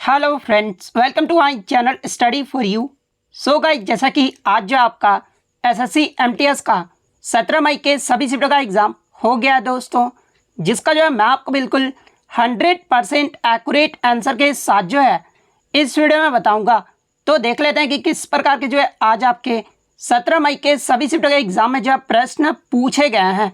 Hello friends, welcome to my channel study for you. So guys, जैसा कि आज जो आपका एसएससी एमटीएस का 17 मई के सभी शिफ्टों का एग्ज़ाम हो गया है दोस्तों, जिसका जो है मैं आपको बिल्कुल 100% एक्यूरेट आंसर के साथ जो है इस वीडियो में बताऊंगा। तो देख लेते हैं कि किस प्रकार के जो है आज आपके 17 मई के सभी शिफ्टों के एग्ज़ाम में जो है प्रश्न पूछे गए हैं।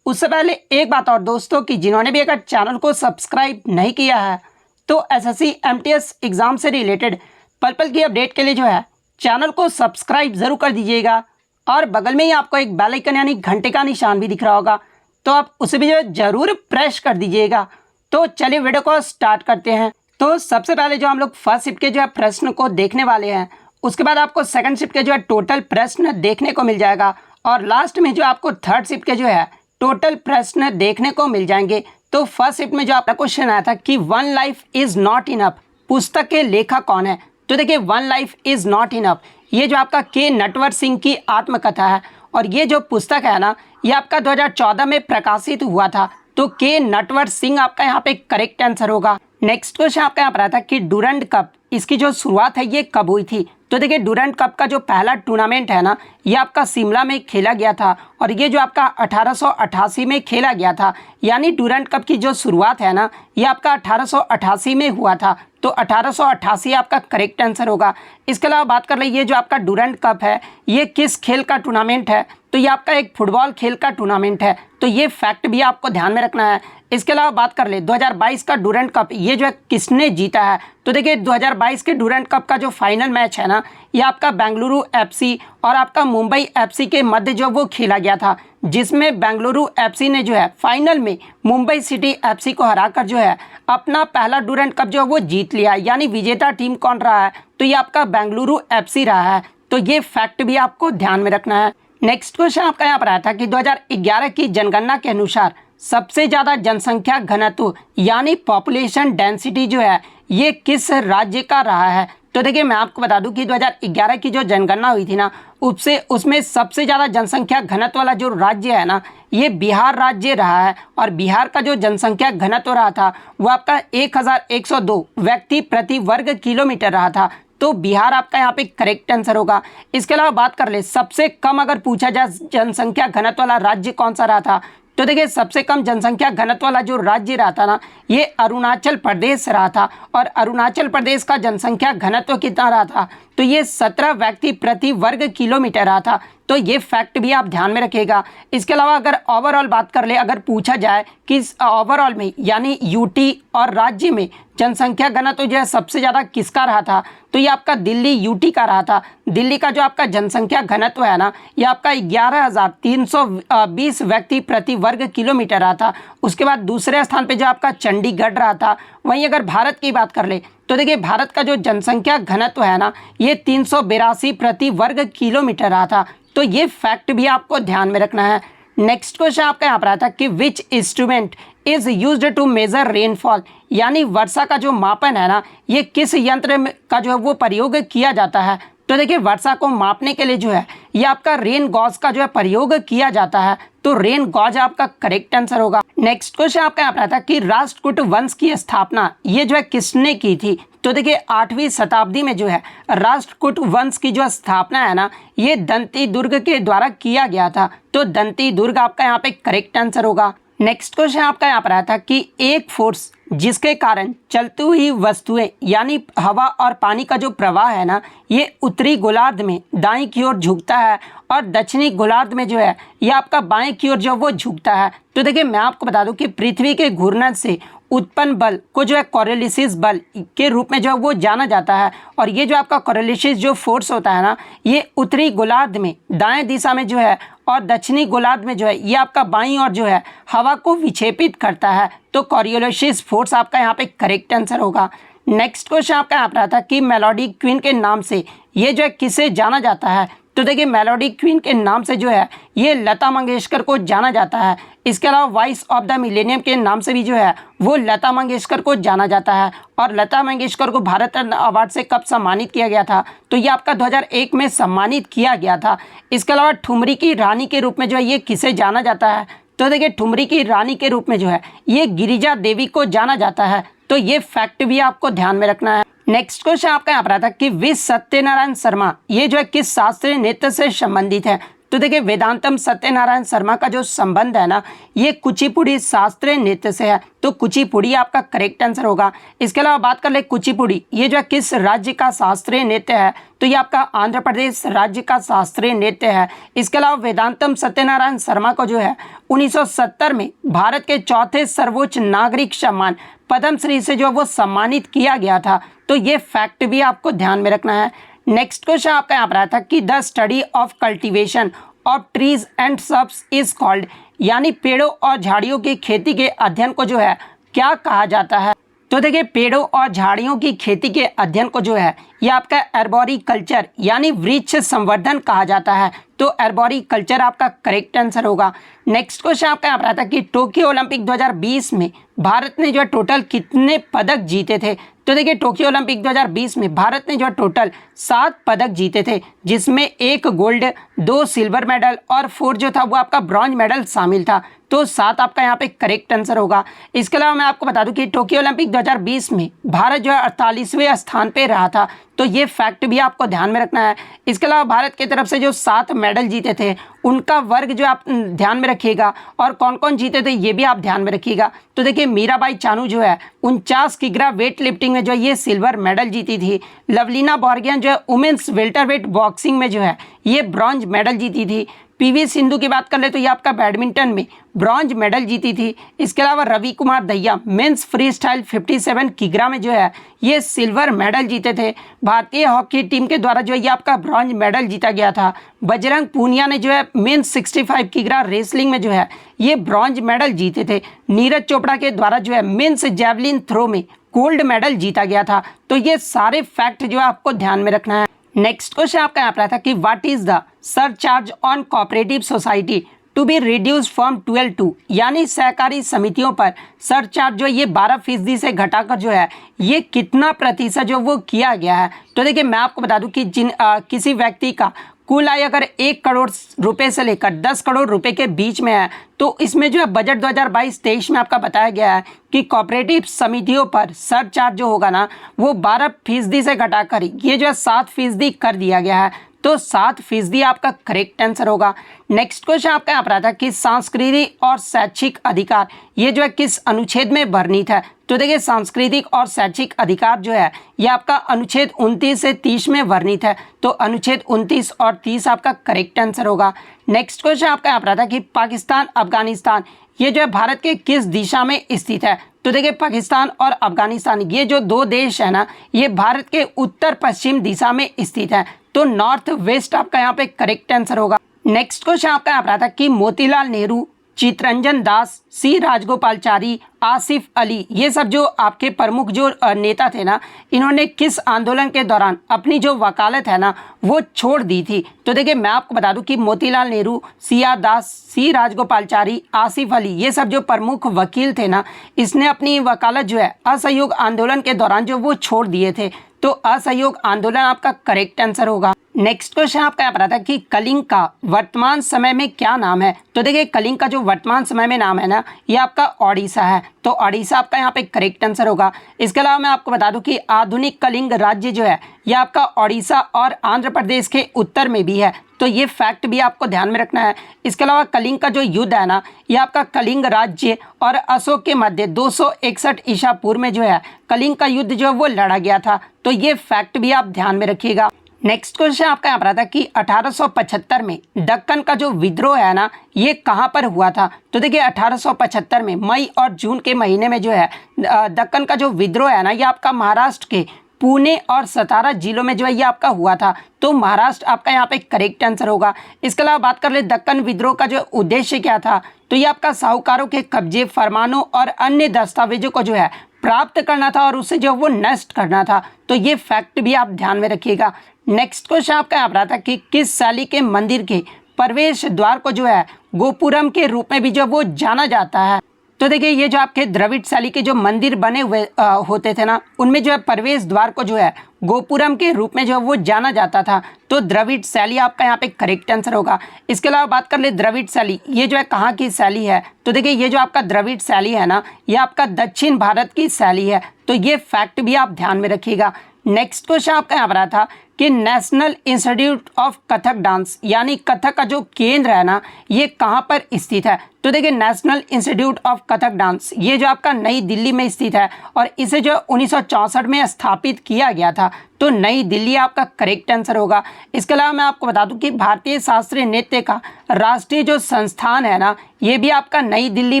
उससे पहले एक बात और दोस्तों, कि जिन्होंने भी अगर चैनल को सब्सक्राइब नहीं किया है तो एसएससी एमटीएस एग्ज़ाम से रिलेटेड पल पल की अपडेट के लिए जो है चैनल को सब्सक्राइब ज़रूर कर दीजिएगा। और बगल में ही आपको एक बेल आइकन यानी घंटे का निशान भी दिख रहा होगा, तो आप उसे भी जो है ज़रूर प्रेस कर दीजिएगा। तो चलिए वीडियो को स्टार्ट करते हैं। तो सबसे पहले जो हम लोग फर्स्ट शिफ्ट के जो है प्रश्न को देखने वाले हैं, उसके बाद आपको सेकंड शिफ्ट के जो है टोटल प्रश्न देखने को मिल जाएगा, और लास्ट में जो आपको थर्ड शिफ्ट के जो है टोटल प्रश्न देखने को मिल जाएंगे। तो फर्स्ट शिफ्ट में जो आपका क्वेश्चन आया था कि one life is not enough पुस्तक के लेखक कौन है। तो देखिए, one life is not enough ये जो आपका के नटवर सिंह की आत्मकथा है, और ये जो पुस्तक है ना, ये आपका 2014 में प्रकाशित हुआ था। तो के नटवर सिंह आपका यहाँ पे करेक्ट आंसर होगा। नेक्स्ट क्वेश्चन आपका यहाँ पर आता है कि डूरंड कप इसकी जो शुरुआत है ये कब हुई थी। तो देखिए, डूरंड कप का जो पहला टूर्नामेंट है ना, ये आपका शिमला में खेला गया था, और ये जो आपका 1888 में खेला गया था। यानी डूरंड कप की जो शुरुआत है ना, ये आपका 1888 में हुआ था। तो 1888 आपका करेक्ट आंसर होगा। इसके अलावा बात कर ले, ये जो आपका डूरंड कप है ये किस खेल का टूर्नामेंट है। तो ये आपका एक फुटबॉल खेल का टूर्नामेंट है। तो ये फैक्ट भी आपको ध्यान में रखना है। इसके अलावा बात कर ले 2022 का डूरंड कप ये जो है किसने जीता है। तो देखिए, 2022 के डूरंड कप का जो फाइनल मैच है ना, ये आपका बेंगलुरु एफसी और आपका मुंबई एफसी के मध्य जो वो खेला गया था, जिसमें बेंगलुरु एफसी ने जो है फाइनल में मुंबई सिटी एफसी को हराकर जो है अपना पहला डूरंड कप जो है वो जीत लिया। यानी विजेता टीम कौन रहा है, तो ये आपका बेंगलुरु एफसी रहा है। तो ये फैक्ट भी आपको ध्यान में रखना है। नेक्स्ट क्वेश्चन आपका यहाँ पर आया था कि 2011 की जनगणना के अनुसार सबसे ज़्यादा जनसंख्या घनत्व यानी पॉपुलेशन डेंसिटी जो है ये किस राज्य का रहा है। तो देखिए, मैं आपको बता दूं कि 2011 की जो जनगणना हुई थी ना, उसमें सबसे ज़्यादा जनसंख्या घनत्व वाला जो राज्य है ना, ये बिहार राज्य रहा है। और बिहार का जो जनसंख्या घनत्व रहा था वो आपका 1102 व्यक्ति प्रति वर्ग किलोमीटर रहा था। तो बिहार आपका यहाँ पे करेक्ट आंसर होगा। इसके अलावा बात कर ले सबसे कम अगर पूछा जाए जनसंख्या घनत्व वाला राज्य कौन सा रहा था। तो देखिए, सबसे कम जनसंख्या घनत्व वाला जो राज्य रहा था ना, ये अरुणाचल प्रदेश रहा था। और अरुणाचल प्रदेश का जनसंख्या घनत्व कितना रहा था, तो ये 17 व्यक्ति प्रति वर्ग किलोमीटर रहा था। तो ये फैक्ट भी आप ध्यान में रखिएगा। इसके अलावा अगर ओवरऑल बात कर ले, अगर पूछा जाए कि ओवरऑल में यानी यूटी और राज्य में जनसंख्या घनत्व जो है सबसे ज़्यादा किसका रहा था, तो ये आपका दिल्ली यूटी का रहा था। दिल्ली का जो आपका जनसंख्या घनत्व है ना, ये आपका 11,320 व्यक्ति प्रति वर्ग किलोमीटर रहा था। उसके बाद दूसरे स्थान पे जो आपका चंडीगढ़ रहा था। वहीं अगर भारत की बात कर ले, तो देखिए, भारत का जो जनसंख्या घनत्व है ना, ये 382 प्रति वर्ग किलोमीटर रहा था। तो ये फैक्ट भी आपको ध्यान में रखना है। नेक्स्ट क्वेश्चन आपका यहाँ पर आता है कि which instrument is used to measure rainfall यानी वर्षा का जो मापन है ना, ये किस यंत्र का जो है वो प्रयोग किया जाता है। तो देखिए, वर्षा को मापने के लिए जो है ये आपका रेन गॉज का जो है प्रयोग किया जाता है। तो रेन गॉज आपका करेक्ट आंसर होगा। नेक्स्ट क्वेश्चन आपका यहाँ पर आता है कि राष्ट्रकूट वंश की स्थापना ये जो है किसने की थी। तो देखिए, 8वीं शताब्दी में जो है राष्ट्रकूट वंश की जो स्थापना है ना, ये दंती दुर्ग के द्वारा किया गया था। तो दंती दुर्ग आपका यहाँ पे करेक्ट आंसर होगा। नेक्स्ट क्वेश्चन आपका यहाँ पर आया था कि एक फोर्स जिसके कारण चलती हुई वस्तुएं यानी हवा और पानी का जो प्रवाह है ना, ये उत्तरी गोलार्ध में दाईं की ओर झुकता है, और दक्षिणी गोलार्ध में जो है ये आपका बाएं की ओर जो वो झुकता है। तो देखिए, मैं आपको बता दूं कि पृथ्वी के घूर्णन से उत्पन्न बल को जो है कोरियोलिसिस बल के रूप में जो है वो जाना जाता है। और ये जो आपका कोरियोलिसिस जो फोर्स होता है ना, ये उत्तरी गोलार्ध में दाएं दिशा में जो है और दक्षिणी गोलार्ध में जो है ये आपका बाईं ओर जो है हवा को विक्षेपित करता है। तो कोरियोलिसिस फोर्स आपका यहाँ पे करेक्ट आंसर होगा। नेक्स्ट क्वेश्चन आपका यहाँ पर आता है कि मेलोडी क्वीन के नाम से ये जो है किसे जाना जाता है। तो देखिए, मेलोडी क्वीन के नाम से जो है ये लता मंगेशकर को जाना जाता है। इसके अलावा वॉइस ऑफ द मिलेनियम के नाम से भी जो है वो लता मंगेशकर को जाना जाता है। और लता मंगेशकर को भारत रत्न अवार्ड से कब सम्मानित किया गया था, तो ये आपका 2001 में सम्मानित किया गया था। इसके अलावा ठुमरी की रानी के रूप में जो है ये किसे जाना जाता है। तो देखिए, ठुमरी की रानी के रूप में जो है ये गिरिजा देवी को जाना जाता है। तो ये फैक्ट भी आपको ध्यान में रखना है। नेक्स्ट क्वेश्चन आपका यहाँ पर आता है कि वी सत्यनारायण शर्मा ये जो है किस शास्त्रीय नृत्य से संबंधित है। तो देखिए वेदांतम सत्यनारायण शर्मा का जो संबंध है ना ये कुचिपुड़ी शास्त्रीय नृत्य से है, तो कुचिपुड़ी आपका करेक्ट आंसर होगा। इसके अलावा बात कर ले कुचिपुड़ी ये जो है किस राज्य का शास्त्रीय नृत्य है, तो ये आपका आंध्र प्रदेश राज्य का शास्त्रीय नृत्य है। इसके अलावा वेदांतम सत्यनारायण शर्मा को जो है 1970 में भारत के चौथे सर्वोच्च नागरिक सम्मान पद्मश्री से जो वो सम्मानित किया गया था, तो ये फैक्ट भी आपको ध्यान में रखना है। नेक्स्ट क्वेश्चन आपका यहाँ पर आया था कि the study of cultivation of trees and subs is called, यानी पेड़ों और झाड़ियों की खेती के अध्ययन को जो है क्या कहा जाता है। तो देखिए पेड़ों और झाड़ियों की खेती के अध्ययन को जो है ये आपका एर्बोरिकल्चर यानी वृक्ष संवर्धन कहा जाता है, तो एर्बोरिकल्चर आपका करेक्ट आंसर होगा। नेक्स्ट क्वेश्चन आपका यहाँ पर आता है कि टोक्यो ओलंपिक 2020 में भारत ने जो है टोटल कितने पदक जीते थे। तो देखिए टोक्यो ओलंपिक 2020 में भारत ने जो है टोटल 7 पदक जीते थे, जिसमें 1 गोल्ड 2 सिल्वर मेडल और 4 जो था वो आपका ब्रॉन्ज मेडल शामिल था, तो 7 आपका यहाँ पे करेक्ट आंसर होगा। इसके अलावा मैं आपको बता दूं कि टोक्यो ओलंपिक 2020 में भारत जो है 48वें स्थान पे रहा था, तो ये फैक्ट भी आपको ध्यान में रखना है। इसके अलावा भारत की तरफ से जो 7 मेडल जीते थे उनका वर्ग जो आप ध्यान में रखिएगा और कौन कौन जीते थे ये भी आप ध्यान में रखिएगा। तो देखिए मीराबाई चानू जो है 49 किग्रा वेट लिफ्टिंग में जो ये सिल्वर मेडल जीती थी। लवलीना बोर्गियन जो है वुमेन्स वेल्टरवेट बॉक्सिंग में जो है ये ब्रॉन्ज मेडल जीती थी। पीवी सिंधु की बात कर ले तो ये आपका बैडमिंटन में ब्रॉन्ज मेडल जीती थी। इसके अलावा Ravi Kumar Dahiya men's freestyle 57 किग्रा में जो है ये सिल्वर मेडल जीते थे। भारतीय हॉकी टीम के द्वारा जो है ये आपका ब्रॉन्ज मेडल जीता गया था। बजरंग पूनिया ने जो है मेंस 65 किग्रा रेसलिंग में जो है ये ब्रॉन्ज मेडल जीते थे। नीरज चोपड़ा के द्वारा जो है मेंस जैवलिन थ्रो में गोल्ड मेडल जीता गया था, तो ये सारे फैक्ट जो है आपको ध्यान में रखना है। नेक्स्ट क्वेश्चन आपका यहाँ पर था कि what is the surcharge on cooperative society to be reduce from 12 to, यानी सहकारी समितियों पर सरचार्ज जो ये 12% से घटाकर जो है ये कितना प्रतिशत जो वो किया गया है। तो देखिए मैं आपको बता दूं कि किसी व्यक्ति का कुल आय अगर 1 करोड़ रुपए से लेकर 10 करोड़ रुपए के बीच में है, तो इसमें जो है बजट 2022-23 में आपका बताया गया है कि कोऑपरेटिव समितियों पर सरचार्ज जो होगा ना वो 12% से घटाकर ये जो है 7% कर दिया गया है, तो 7% आपका करेक्ट आंसर होगा। नेक्स्ट क्वेश्चन आपका यहाँ पर आता है कि सांस्कृतिक और शैक्षिक अधिकार ये जो है किस अनुच्छेद में वर्णित है। तो देखिए सांस्कृतिक और शैक्षिक अधिकार जो है ये आपका अनुच्छेद 29 से 30 में वर्णित है, तो अनुच्छेद 29 और 30 आपका करेक्ट आंसर होगा। नेक्स्ट क्वेश्चन आपका यहाँ पर आता है कि पाकिस्तान अफगानिस्तान ये जो है भारत के किस दिशा में स्थित है। तो देखिए पाकिस्तान और अफगानिस्तान ये जो 2 देश है ना ये भारत के उत्तर पश्चिम दिशा में स्थित है, तो नॉर्थ वेस्ट आपका यहाँ पे करेक्ट आंसर होगा। नेक्स्ट क्वेश्चन आपका यहाँ पर आता है कि मोतीलाल नेहरू, चितरंजन दास, सी राजगोपालचारी, आसिफ अली ये सब जो आपके प्रमुख जो नेता थे ना इन्होंने किस आंदोलन के दौरान अपनी जो वकालत है ना वो छोड़ दी थी। तो देखिए मैं आपको बता दूं कि मोतीलाल नेहरू, सी आर दास, सी राजगोपालचारी, आसिफ अली ये सब जो प्रमुख वकील थे ना इसने अपनी वकालत जो है असहयोग आंदोलन के दौरान जो वो छोड़ दिए थे, तो असहयोग आंदोलन आपका करेक्ट आंसर होगा। नेक्स्ट क्वेश्चन आपका यहाँ पर आता है कि कलिंग का वर्तमान समय में क्या नाम है। तो देखिए कलिंग का जो वर्तमान समय में नाम है ना ये आपका ओडिशा है, तो ओडिशा आपका यहाँ पे करेक्ट आंसर होगा। इसके अलावा मैं आपको बता दूं कि आधुनिक कलिंग राज्य जो है ये आपका ओडिशा और आंध्र प्रदेश के उत्तर में भी है, तो ये फैक्ट भी आपको ध्यान में रखना है। इसके अलावा कलिंग का जो युद्ध है ना ये आपका कलिंग राज्य और अशोक के मध्य 261 ईसा पूर्व में जो है कलिंग का युद्ध जो है वो लड़ा गया था, तो ये फैक्ट भी आप ध्यान में रखिएगा। नेक्स्ट क्वेश्चन आपका यहाँ पर आता है कि 1875 में दक्कन का जो विद्रोह है ना ये कहाँ पर हुआ था। तो देखिए 1875 में मई और जून के महीने में जो है दक्कन का जो विद्रोह है ना ये आपका महाराष्ट्र के पुणे और सतारा जिलों में जो है ये आपका हुआ था, तो महाराष्ट्र आपका यहाँ पे करेक्ट आंसर होगा। इसके अलावा बात कर ले दक्कन विद्रोह का जो उद्देश्य क्या था, तो ये आपका साहूकारों के कब्जे, फरमानों और अन्य दस्तावेजों को जो है प्राप्त करना था और उसे जो वो नष्ट करना था, तो ये फैक्ट भी आप ध्यान में रखिएगा। नेक्स्ट क्वेश्चन आपका यहाँ पर आता है कि किस शैली के मंदिर के प्रवेश द्वार को जो है गोपुरम के रूप में भी जो वो जाना जाता है। तो देखिए ये जो आपके द्रविड़ शैली के जो मंदिर बने हुए होते थे ना उनमें जो है प्रवेश द्वार को जो है गोपुरम के रूप में जो है वो जाना जाता था, तो द्रविड़ शैली आपका यहाँ पे करेक्ट आंसर होगा। इसके अलावा बात कर ले द्रविड़ शैली ये जो है कहाँ की शैली है। तो देखिए ये जो आपका द्रविड़ शैली है ना ये आपका दक्षिण भारत की शैली है, तो ये फैक्ट भी आप ध्यान में रखिएगा। नेक्स्ट क्वेश्चन आपका यहाँ पर आया था कि national institute of Kathak dance यानी कथक का जो केंद्र है ना ये कहाँ पर स्थित है। तो देखिए national institute of Kathak dance ये जो आपका नई दिल्ली में स्थित है और इसे जो 1964 में स्थापित किया गया था। तो नई दिल्ली आपका करेक्ट आंसर होगा। इसके अलावा मैं आपको बता दूं कि भारतीय शास्त्रीय नृत्य का राष्ट्रीय जो संस्थान है ना ये भी आपका नई दिल्ली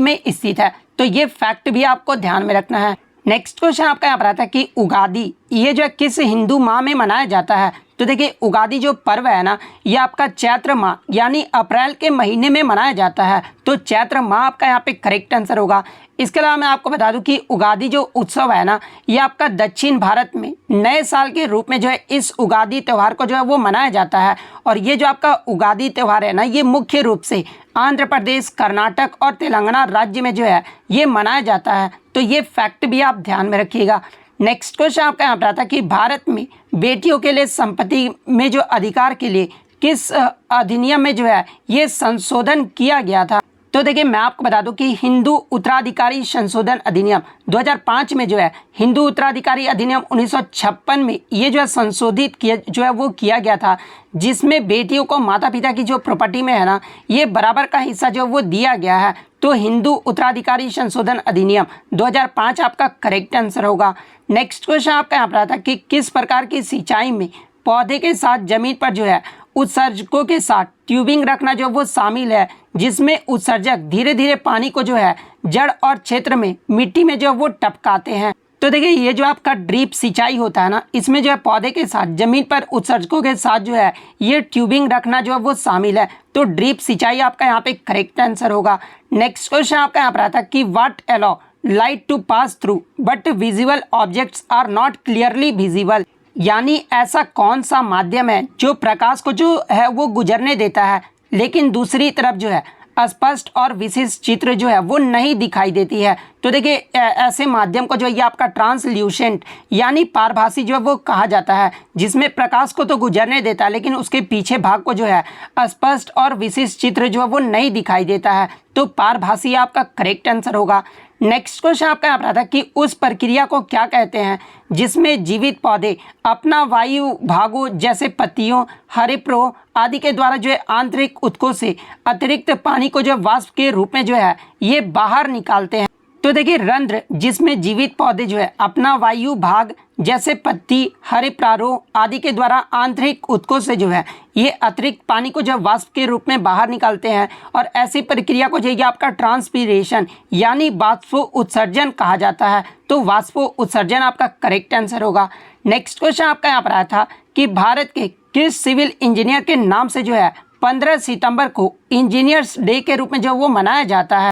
में स्थित है। तो ये फैक्ट भी आपको ध्यान में रखना है। नेक्स्ट क्वेश्चन आपका यहाँ पर आता है कि उगादी ये जो किस हिंदू माह में मनाया जाता है। तो देखिए उगादी जो पर्व है ना ये आपका चैत्र माह यानी अप्रैल के महीने में मनाया जाता है। तो चैत्र माह आपका यहाँ पे करेक्ट आंसर होगा। इसके अलावा मैं आपको बता दूं कि उगादी जो उत्सव है ना ये आपका दक्षिण भारत में नए साल के रूप में जो है इस उगादी त्यौहार को जो है वो मनाया जाता है। और ये जो आपका उगादी त्यौहार है ना ये मुख्य रूप से आंध्र प्रदेश, कर्नाटक और तेलंगाना राज्य में जो है ये मनाया जाता है। तो ये फैक्ट भी आप ध्यान में रखिएगा। नेक्स्ट क्वेश्चन आपका यहाँ पर आता है कि भारत में बेटियों के लिए संपत्ति में जो अधिकार के लिए किस अधिनियम में जो है ये संशोधन किया गया था। तो देखिए मैं आपको बता दूं कि हिंदू उत्तराधिकारी संशोधन अधिनियम 2005 में जो है हिंदू उत्तराधिकारी अधिनियम 1956 में ये जो है संशोधित किया जो है वो किया गया था, जिसमें बेटियों को माता पिता की जो प्रॉपर्टी में है ना ये बराबर का हिस्सा जो वो दिया गया है। तो हिंदू उत्तराधिकारी संशोधन अधिनियम 2005 आपका करेक्ट आंसर होगा। नेक्स्ट क्वेश्चन आपका यहाँ पर आता है कि किस प्रकार की सिंचाई में पौधे के साथ जमीन पर जो है उत्सर्जकों के साथ ट्यूबिंग रखना जो वो शामिल है, जिसमें उत्सर्जक धीरे धीरे पानी को जो है जड़ और क्षेत्र में मिट्टी में जो वो टपकाते हैं। तो देखिए ये जो आपका ड्रिप सिंचाई होता है ना इसमें जो है पौधे के साथ जमीन पर उत्सर्जकों के साथ जो है ये ट्यूबिंग रखना जो है वो शामिल है। तो ड्रिप सिंचाई आपका यहाँ पे करेक्ट आंसर होगा। नेक्स्ट क्वेश्चन आपका यहाँ पर आता है कि what allow light to pass through but visible objects are not clearly visible, यानी ऐसा कौन सा माध्यम है जो प्रकाश को जो है वो गुजरने देता है लेकिन दूसरी तरफ जो है स्पष्ट और विशिष्ट चित्र जो है वो नहीं दिखाई देती है। तो देखिए ऐसे माध्यम को जो ये आपका ट्रांसल्यूसेंट यानी पारभासी जो है वो कहा जाता है, जिसमें प्रकाश को तो गुजरने देता है लेकिन उसके पीछे भाग को जो है स्पष्ट और विशिष्ट चित्र जो है वो नहीं दिखाई देता है। तो पारभासी आपका करेक्ट आंसर होगा। नेक्स्ट क्वेश्चन आपका यहाँ पर आता है कि उस प्रक्रिया को क्या कहते हैं जिसमें जीवित पौधे अपना वायु भागों जैसे पत्तियों, हरिप्रो आदि के द्वारा जो है आंतरिक ऊतकों से अतिरिक्त पानी को जो वाष्प के रूप में जो है ये बाहर निकालते हैं। तो देखिए रंध्र जिसमें जीवित पौधे जो है अपना वायु भाग जैसे पत्ती, हरे प्रारों आदि के द्वारा आंतरिक ऊतकों से जो है ये अतिरिक्त पानी को जब वाष्प के रूप में बाहर निकालते हैं और ऐसी प्रक्रिया को जो है आपका ट्रांसपीरेशन यानी वाष्पो उत्सर्जन कहा जाता है। तो वाष्पो उत्सर्जन आपका करेक्ट आंसर होगा। नेक्स्ट क्वेश्चन आपका यहाँ पर आया था कि भारत के किस सिविल इंजीनियर के नाम से जो है 15 सितंबर को इंजीनियर्स डे के रूप में जो वो मनाया जाता है।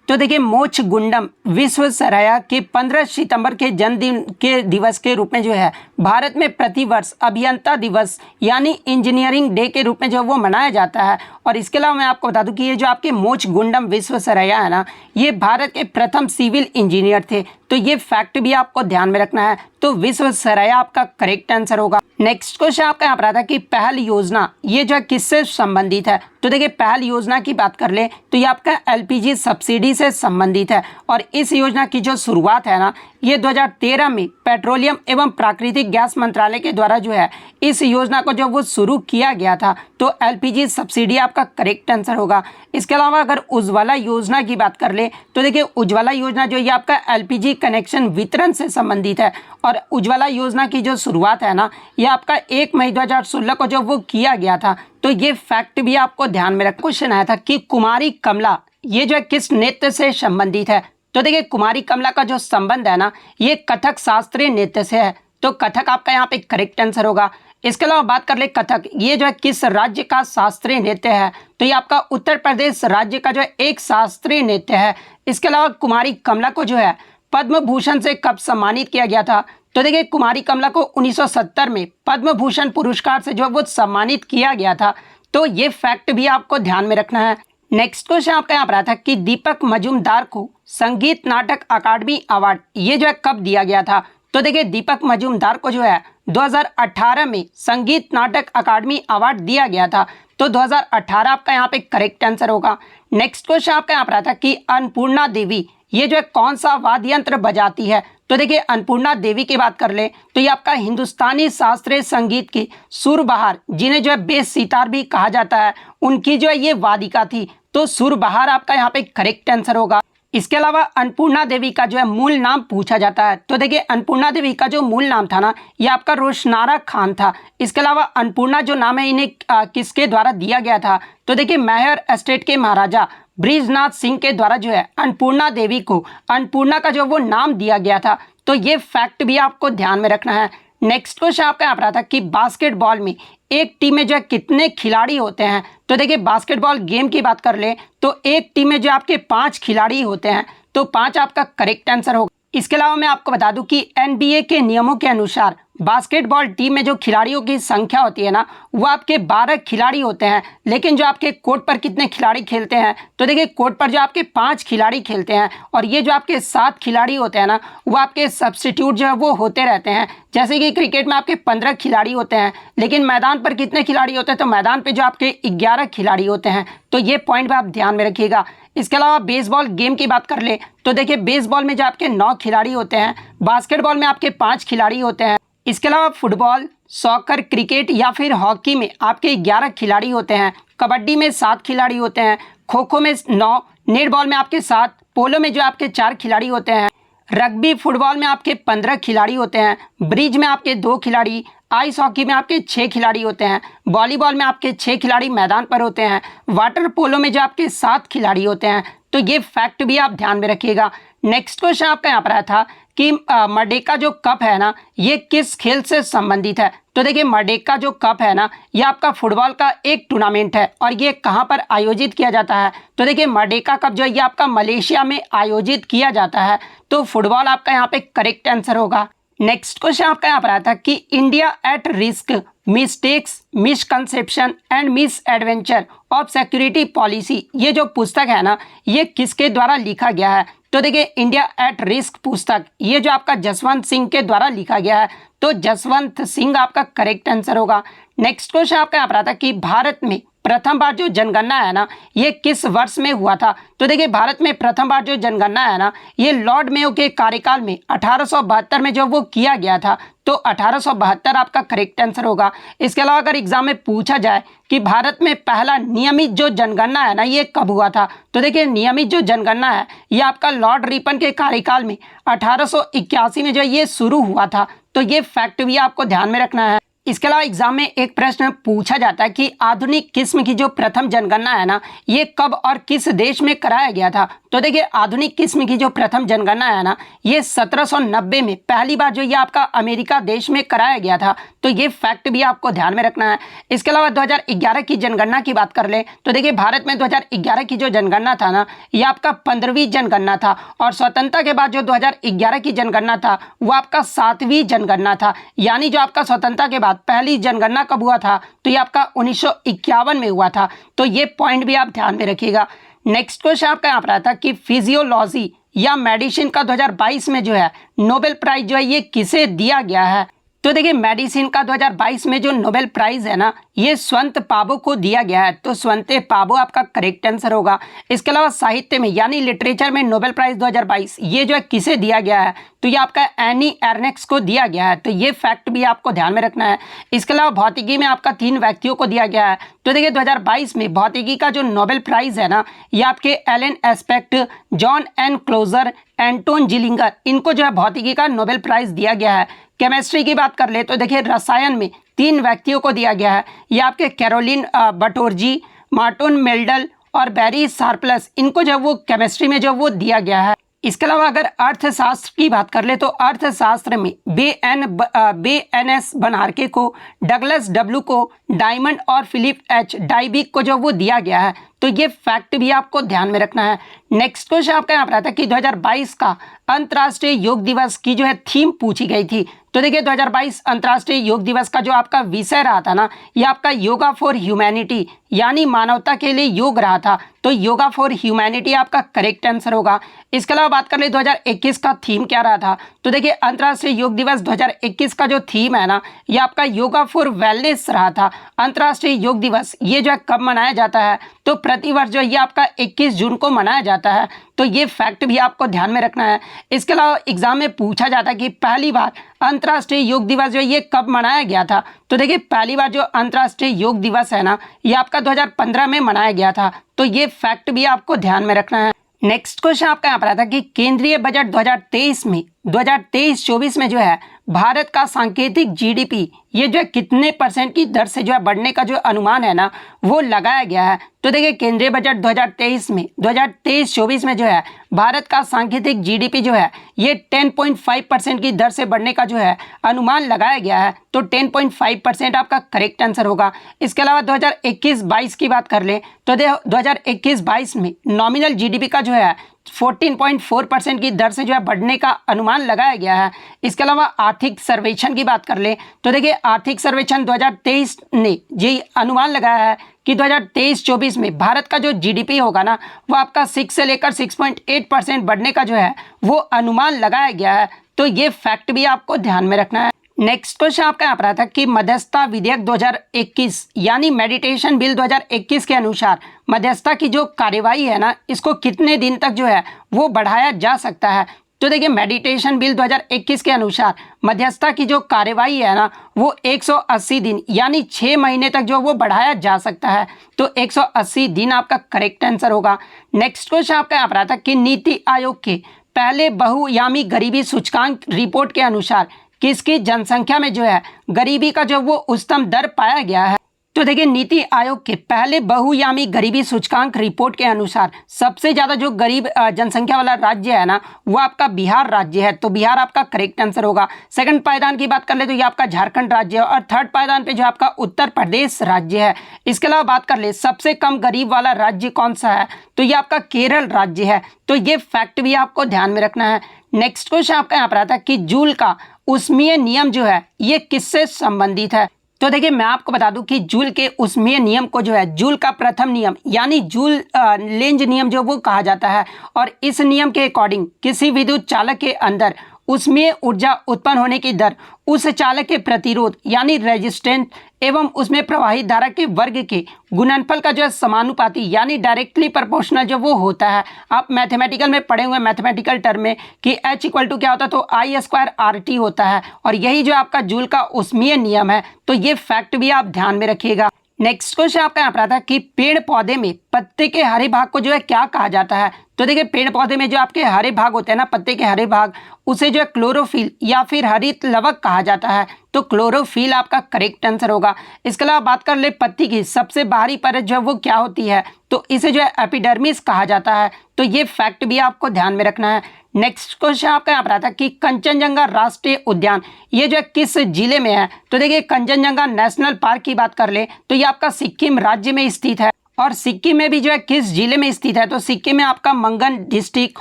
तो देखिए मोक्ष गुंडम विश्वेश्वरैया के 15 सितंबर के जन्मदिन के दिवस के रूप में जो है भारत में प्रतिवर्ष अभियंता दिवस यानी इंजीनियरिंग डे के रूप में जो वो मनाया जाता है। और इसके अलावा मैं आपको बता दूं कि ये जो आपके मोक्ष गुंडम विश्वेश्वरैया है ना ये भारत के प्रथम सिविल इंजीनियर थे। तो ये फैक्ट भी आपको ध्यान में रखना है। तो विश्वेश्वरैया आपका करेक्ट आंसर होगा। नेक्स्ट क्वेश्चन आपका यहाँ पर आता है कि पहल योजना ये जो है किससे संबंधित है। तो देखिए पहल योजना की बात कर ले तो ये आपका एलपीजी सब्सिडी से संबंधित है और इस योजना की जो शुरुआत है ना ये 2013 में पेट्रोलियम एवं प्राकृतिक गैस मंत्रालय के द्वारा जो है इस योजना को जो वो शुरू किया गया था। तो एलपीजी सब्सिडी आपका करेक्ट आंसर होगा। इसके अलावा अगर उज्ज्वला योजना की बात कर ले तो देखिए उज्ज्वला योजना जो ये आपका एलपीजी कनेक्शन वितरण से संबंधित है और उज्ज्वला योजना की जो शुरुआत है ना ये आपका 1 मई 2016 को जो वो किया गया था। तो ये फैक्ट भी आपको ध्यान में रख। क्वेश्चन आया था कि कुमारी कमला ये जो है किस नृत्य से संबंधित है। तो देखिए कुमारी कमला का जो संबंध है ना ये कथक शास्त्रीय नृत्य से है। तो कथक आपका यहाँ पे करेक्ट आंसर होगा। इसके अलावा बात कर ले कथक ये जो है किस राज्य का शास्त्रीय नृत्य है। तो ये आपका उत्तर प्रदेश राज्य का जो है एक शास्त्रीय नृत्य है। इसके अलावा कुमारी कमला को जो है पद्म भूषण से कब सम्मानित किया गया था। तो देखिए कुमारी कमला को 1970 में पद्म भूषण पुरस्कार से जो वो सम्मानित किया गया था। तो ये फैक्ट भी आपको ध्यान में रखना है। नेक्स्ट क्वेश्चन आपका यहाँ पर आता है कि दीपक मजूमदार को संगीत नाटक अकादमी अवार्ड ये जो है कब दिया गया था। तो देखिए दीपक मजूमदार को जो है 2018 में संगीत नाटक अकादमी अवार्ड दिया गया था। तो 2018 आपका यहाँ पे करेक्ट आंसर होगा। नेक्स्ट क्वेश्चन आपका यहाँ पर आता है कि अन्नपूर्णा देवी ये जो है कौन सा वाद्य यंत्र बजाती है। तो देखिए अन्नपूर्णा देवी की बात कर ले तो ये आपका हिंदुस्तानी शास्त्रीय संगीत की सुरबहार, जिन्हें जो है बेस सितार भी कहा जाता है, उनकी जो है ये वादिका थी। तो सुरबहार आपका यहाँ पे करेक्ट आंसर होगा। इसके अलावा अन्नपूर्णा देवी का जो है मूल नाम पूछा जाता है, तो देखिए अन्नपूर्णा देवी का जो मूल नाम था ना, ये आपका रोशनारा खान था। इसके अलावा अन्नपूर्णा जो नाम है इन्हें किसके द्वारा दिया गया था, तो देखिए मैहर एस्टेट के महाराजा बृजनाथ सिंह के द्वारा जो है अन्नपूर्णा देवी को अन्नपूर्णा का जो वो नाम दिया गया था। तो ये फैक्ट भी आपको ध्यान में रखना है। नेक्स्ट क्वेश्चन आपका यहाँ पर आता है कि बास्केटबॉल में एक टीम में जो है कितने खिलाड़ी होते हैं। तो देखिए बास्केटबॉल गेम की बात कर ले तो एक टीम में जो आपके 5 खिलाड़ी होते हैं, तो 5 आपका करेक्ट आंसर होगा। इसके अलावा मैं आपको बता दूं कि NBA के नियमों के अनुसार बास्केटबॉल टीम में जो खिलाड़ियों की संख्या होती है ना, वो आपके 12 खिलाड़ी होते हैं। लेकिन जो आपके कोर्ट पर कितने खिलाड़ी खेलते हैं, तो देखिए कोर्ट पर जो आपके 5 खिलाड़ी खेलते हैं, और ये जो आपके 7 खिलाड़ी होते हैं ना, वो आपके सब्स्टिट्यूट जो है वो होते रहते हैं। जैसे कि क्रिकेट में आपके 15 खिलाड़ी होते हैं, लेकिन मैदान पर कितने खिलाड़ी होते हैं, तो मैदान पर जो आपके 11 खिलाड़ी होते हैं। तो ये पॉइंट भी आप ध्यान में रखिएगा। इसके अलावा बेसबॉल गेम की बात कर ले तो देखिए बेसबॉल में जो आपके 9 खिलाड़ी होते हैं, बास्केटबॉल में आपके 5 खिलाड़ी होते हैं। इसके अलावा फुटबॉल, सॉकर, क्रिकेट या फिर हॉकी में आपके 11 खिलाड़ी होते हैं। कबड्डी में 7 खिलाड़ी होते हैं, खो खो में 9, नेटबॉल में आपके 7, पोलो में जो आपके 4 खिलाड़ी होते हैं, रग्बी फुटबॉल में आपके 15 खिलाड़ी होते हैं, ब्रिज में आपके 2 खिलाड़ी, आइस हॉकी में आपके 6 खिलाड़ी होते हैं, वॉलीबॉल में आपके 6 खिलाड़ी मैदान पर होते हैं, वाटर पोलो में जो आपके 7 खिलाड़ी होते हैं। तो ये फैक्ट भी आप ध्यान में रखिएगा। नेक्स्ट क्वेश्चन आपका यहाँ पर आया था कि मर्डेका जो कप है ना, ये किस खेल से संबंधित है। तो देखिए मर्डेका जो कप है ना, ये आपका फुटबॉल का एक टूर्नामेंट है, और ये कहाँ पर आयोजित किया जाता है। तो देखिए मर्डेका कप जो है ये आपका मलेशिया में आयोजित किया जाता है। तो फुटबॉल आपका यहाँ पे करेक्ट आंसर होगा। नेक्स्ट क्वेश्चन आपका यहाँ पर आता है कि India at risk, mistakes, misconception and miss adventure of security policy, ये जो पुस्तक है ना, ये किसके द्वारा लिखा गया है। तो देखिए इंडिया एट रिस्क पुस्तक ये जो आपका जसवंत सिंह के द्वारा लिखा गया है। तो जसवंत सिंह आपका करेक्ट आंसर होगा। नेक्स्ट क्वेश्चन आपका यहाँ पर आता है कि भारत में प्रथम बार जो जनगणना है ना, ये किस वर्ष में हुआ था। तो देखिए भारत में प्रथम बार जो जनगणना है ना, ये लॉर्ड मेयो के कार्यकाल में 1872 में जो वो किया गया था। तो 1872 आपका करेक्ट आंसर होगा। इसके अलावा अगर एग्जाम में पूछा जाए कि भारत में पहला नियमित जो जनगणना है ना, ये कब हुआ था, तो देखिए नियमित जो जनगणना है ये आपका लॉर्ड रिपन के कार्यकाल में 1881 में जो ये शुरू हुआ था। तो ये फैक्ट भी आपको ध्यान में रखना है। इसके अलावा एग्जाम में एक प्रश्न पूछा जाता है कि आधुनिक किस्म की जो प्रथम जनगणना है ना, ये कब और किस देश में कराया गया था। तो देखिए आधुनिक किस्म की जो प्रथम जनगणना है ना, ये 1790 में पहली बार जो ये आपका अमेरिका देश में कराया गया था। तो ये फैक्ट भी आपको ध्यान में रखना है। इसके अलावा 2011 की जनगणना की बात कर ले तो देखिए भारत में 2011 की जो जनगणना था ना, ये आपका 15वीं जनगणना था, और स्वतंत्रता के बाद जो 2011 की जनगणना था वो आपका 7वीं जनगणना था। यानी जो आपका स्वतंत्रता के बाद पहली जनगणना कब हुआ था, तो ये आपका 1951 में हुआ था। तो ये पॉइंट भी आप ध्यान में रखिएगा। नेक्स्ट क्वेश्चन आपका यहाँ पर आता है कि फिजियोलॉजी या मेडिसिन का 2022 में जो है नोबेल प्राइज जो है ये किसे दिया गया है। तो देखिए मेडिसिन का 2022 में जो नोबेल प्राइज है ना, ये स्वंते पाबो को दिया गया है। तो स्वंते पाबो आपका करेक्ट आंसर होगा। इसके अलावा साहित्य में यानी लिटरेचर में नोबेल प्राइज 2022 ये जो है किसे दिया गया है, तो ये आपका एनी एर्नेक्स को दिया गया है। तो ये फैक्ट भी आपको ध्यान में रखना है। इसके अलावा भौतिकी में आपका 3 व्यक्तियों को दिया गया है। तो देखिए 2022 में भौतिकी का जो नोबेल प्राइज है ना, ये आपके एलन एस्पेक्ट, जॉन एन क्लोजर, एंटोन जिलिंगर, इनको जो है भौतिकी का नोबेल प्राइज दिया गया है। केमिस्ट्री की बात कर ले तो देखिए रसायन में 3 व्यक्तियों को दिया गया है। ये आपके कैरोलिन बटोरजी, मार्टिन मेल्डल और बैरी शार्पलेस, इनको जो वो केमिस्ट्री में जो वो दिया गया है। इसके अलावा अगर अर्थशास्त्र की बात कर ले तो अर्थशास्त्र में बे एन एस बनार्के को, डगलस डब्ल्यू को, डायमंड और फिलिप एच डाइबिक को जो वो दिया गया है। तो ये फैक्ट भी आपको ध्यान में रखना है। नेक्स्ट क्वेश्चन आपका यहाँ पर आता है कि 2022 का अंतर्राष्ट्रीय योग दिवस की जो है थीम पूछी गई थी। तो देखिए 2022 अंतर्राष्ट्रीय योग दिवस का जो आपका विषय रहा था ना, ये आपका योगा फॉर ह्यूमैनिटी यानी मानवता के लिए योग रहा था। तो योगा फॉर ह्यूमैनिटी आपका करेक्ट आंसर होगा। इसके अलावा बात कर ले 2021 का थीम क्या रहा था। तो देखिए अंतर्राष्ट्रीय योग दिवस 2021 का जो थीम है ना, ये आपका योगा फॉर वेलनेस रहा था। अंतर्राष्ट्रीय योग दिवस ये जो है कब मनाया जाता है, तो तो प्रतिवर्ष जो ये आपका 21 जून को मनाया जाता है। तो ये फैक्ट भी आपको ध्यान में रखना है। इसके अलावा एग्जाम में पूछा जाता है कि पहली बार अंतर्राष्ट्रीय योग दिवस जो ये कब मनाया गया था। तो देखिए पहली बार जो अंतर्राष्ट्रीय योग दिवस है ना, ये आपका 2015 में मनाया गया था। तो ये फैक्ट भी आपको ध्यान में रखना है। नेक्स्ट क्वेश्चन आपका यहाँ पर आता है कि केंद्रीय बजट 2023-24 में जो है भारत का सांकेतिक जीडीपी ये जो है कितने % की दर से जो है बढ़ने का जो अनुमान है ना, वो लगाया गया है। तो देखिए केंद्रीय बजट 2023-24 में जो है भारत का सांकेतिक जीडीपी जो है ये 10.5% की दर से बढ़ने का जो है अनुमान लगाया गया है। तो 10.5% आपका करेक्ट आंसर होगा। इसके अलावा 2021-22 की बात कर ले तो 2021-22 में नॉमिनल जीडीपी का जो है 14.4% की दर से जो है बढ़ने का अनुमान लगाया गया है। इसके अलावा आर्थिक सर्वेक्षण की बात कर ले तो देखिए आर्थिक सर्वेक्षण 2023 ने ये अनुमान लगाया है कि 2023-24 में भारत का जो जीडीपी होगा ना, वो आपका 6 से लेकर 6.8% बढ़ने का जो है वो अनुमान लगाया गया है। तो ये फैक्ट भी आपको ध्यान में रखना है। नेक्स्ट क्वेश्चन आपका यहाँ पर आता है कि मध्यस्थता विधेयक 2021 यानी मेडिटेशन बिल 2021 के अनुसार मध्यस्थता की जो कार्यवाही है ना, इसको कितने दिन तक जो है वो बढ़ाया जा सकता है। तो देखिए मेडिटेशन बिल 2021 के अनुसार मध्यस्थता की जो कार्यवाही है ना, वो 180 दिन यानी 6 महीने तक जो वो बढ़ाया जा सकता है। तो 180 दिन आपका करेक्ट आंसर होगा। नेक्स्ट क्वेश्चन आपका यहाँ पर आता है कि नीति आयोग के पहले बहुआयामी गरीबी सूचकांक रिपोर्ट के अनुसार किसकी जनसंख्या में जो है गरीबी का जो वो उच्चतम दर पाया गया है। तो देखिए नीति आयोग के पहले बहुआयामी गरीबी सूचकांक रिपोर्ट के अनुसार सबसे ज्यादा जो गरीब जनसंख्या वाला राज्य है ना, वो आपका बिहार राज्य है। तो बिहार आपका करेक्ट आंसर होगा। सेकंड पायदान की बात कर ले तो ये आपका झारखंड राज्य है और थर्ड पायदान पे जो आपका उत्तर प्रदेश राज्य है। इसके अलावा बात कर ले सबसे कम गरीब वाला राज्य कौन सा है, तो ये आपका केरल राज्य है। तो ये फैक्ट भी आपको ध्यान में रखना है। नेक्स्ट क्वेश्चन आपका यहाँ पर आता है कि जूल का ऊष्मीय नियम जो है ये किससे संबंधित है। तो देखिए मैं आपको बता दूं कि जूल के ऊष्मीय नियम को जो है जूल का प्रथम नियम यानी जूल लेंज नियम जो वो कहा जाता है। और इस नियम के अकॉर्डिंग किसी विद्युत चालक के अंदर उसमें ऊर्जा उत्पन्न होने की दर उस चालक के प्रतिरोध यानी रेजिस्टेंस एवं उसमें प्रवाहित धारा के वर्ग के गुणनफल का जो है समानुपाती यानी डायरेक्टली प्रोपोर्शनल जो वो होता है। आप मैथमेटिकल में पढ़े हुए मैथमेटिकल टर्म में कि H इक्वल टू क्या होता है, तो I² RT होता है। और यही जो आपका जूल का ऊष्मीय नियम है। तो ये फैक्ट भी आप ध्यान में रखिएगा। नेक्स्ट क्वेश्चन आपका यहाँ पर आता है कि पेड़ पौधे में पत्ते के हरे भाग को जो है क्या कहा जाता है। तो देखिए पेड़ पौधे में जो आपके हरे भाग होते हैं ना, पत्ते के हरे भाग, उसे जो है क्लोरोफिल या फिर हरित लवक कहा जाता है। तो क्लोरोफिल आपका करेक्ट आंसर होगा। इसके अलावा बात कर ले पत्ती की सबसे बाहरी परत जो है वो क्या होती है, तो इसे जो है एपिडर्मिस कहा जाता है। तो ये फैक्ट भी आपको ध्यान में रखना है। नेक्स्ट क्वेश्चन आपका यहाँ पर आता है कि कंचनजंगा राष्ट्रीय उद्यान ये जो है किस जिले में है। तो देखिए कंचनजंगा नेशनल पार्क की बात कर ले तो ये आपका सिक्किम राज्य में स्थित है। और सिक्किम में भी जो है किस जिले में स्थित है, तो सिक्किम में आपका मंगन डिस्ट्रिक्ट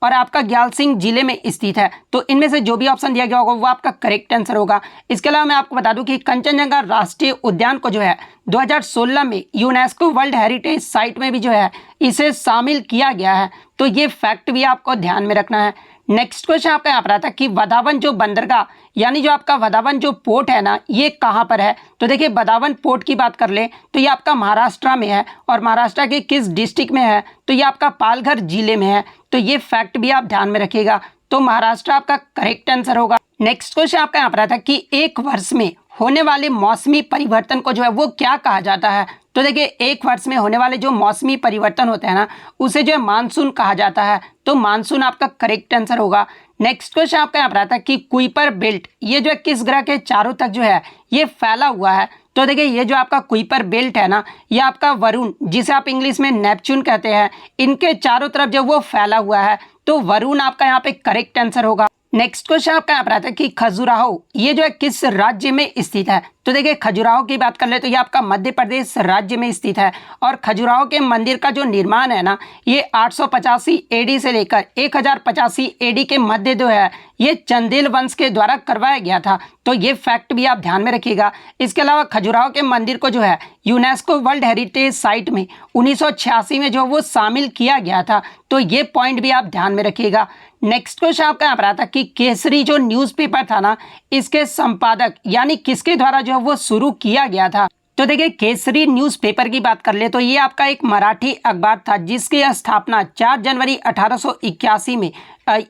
और आपका ग्यालसिंग जिले में स्थित है। तो इनमें से जो भी ऑप्शन दिया गया होगा वो आपका करेक्ट आंसर होगा। इसके अलावा मैं आपको बता दूं कि कंचनजंगा राष्ट्रीय उद्यान को जो है 2016 में यूनेस्को वर्ल्ड हेरिटेज साइट में भी जो है इसे शामिल किया गया है। तो ये फैक्ट भी आपको ध्यान में रखना है। नेक्स्ट क्वेश्चन आपका यहाँ पर आता है कि वधावन जो बंदरगाह यानी जो आपका वधावन जो पोर्ट है ना, ये कहाँ पर है। तो देखिए वधावन पोर्ट की बात कर ले तो ये आपका महाराष्ट्र में है। और महाराष्ट्र के किस डिस्ट्रिक्ट में है, तो ये आपका पालघर जिले में है। तो ये फैक्ट भी आप ध्यान में रखिएगा। तो महाराष्ट्र आपका करेक्ट आंसर होगा। नेक्स्ट क्वेश्चन आपका यहाँ पर आता है कि एक वर्ष में होने वाले मौसमी परिवर्तन को जो है वो क्या कहा जाता है। तो देखिए एक वर्ष में होने वाले जो मौसमी परिवर्तन होते हैं ना, उसे जो है मानसून कहा जाता है। तो मानसून आपका करेक्ट आंसर होगा। नेक्स्ट क्वेश्चन आपका यहाँ पर आता है कि कुइपर बेल्ट ये जो है किस ग्रह के चारों तक जो है ये फैला हुआ है। तो देखिए ये जो आपका कुइपर बेल्ट है ना, ये आपका वरुण जिसे आप इंग्लिश में नेपच्यून कहते हैं, इनके चारों तरफ जो वो फैला हुआ है। तो वरुण आपका यहाँ पे करेक्ट आंसर होगा। नेक्स्ट क्वेश्चन आपका यहाँ पर आता है कि खजुराहो ये जो है किस राज्य में स्थित है। तो देखिए खजुराहो की बात कर ले तो ये आपका मध्य प्रदेश राज्य में स्थित है। और खजुराहो के मंदिर का जो निर्माण है ना, ये 885 AD से लेकर 1085 AD के मध्य जो है ये चंदेल वंश के द्वारा करवाया गया था। तो ये फैक्ट भी आप ध्यान में रखिएगा। इसके अलावा खजुराहो के मंदिर को जो है यूनेस्को वर्ल्ड हेरिटेज साइट में 1986 में जो वो शामिल किया गया था। तो ये पॉइंट भी आप ध्यान में रखिएगा। नेक्स्ट क्वेश्चन आपका यहाँ पर आता है कि केसरी जो न्यूज़पेपर था ना, इसके संपादक यानी किसके द्वारा जो वो शुरू किया गया था। तो देखिए केसरी न्यूज़पेपर की बात कर ले तो ये आपका एक मराठी अखबार था जिसकी स्थापना 4 जनवरी 1881 में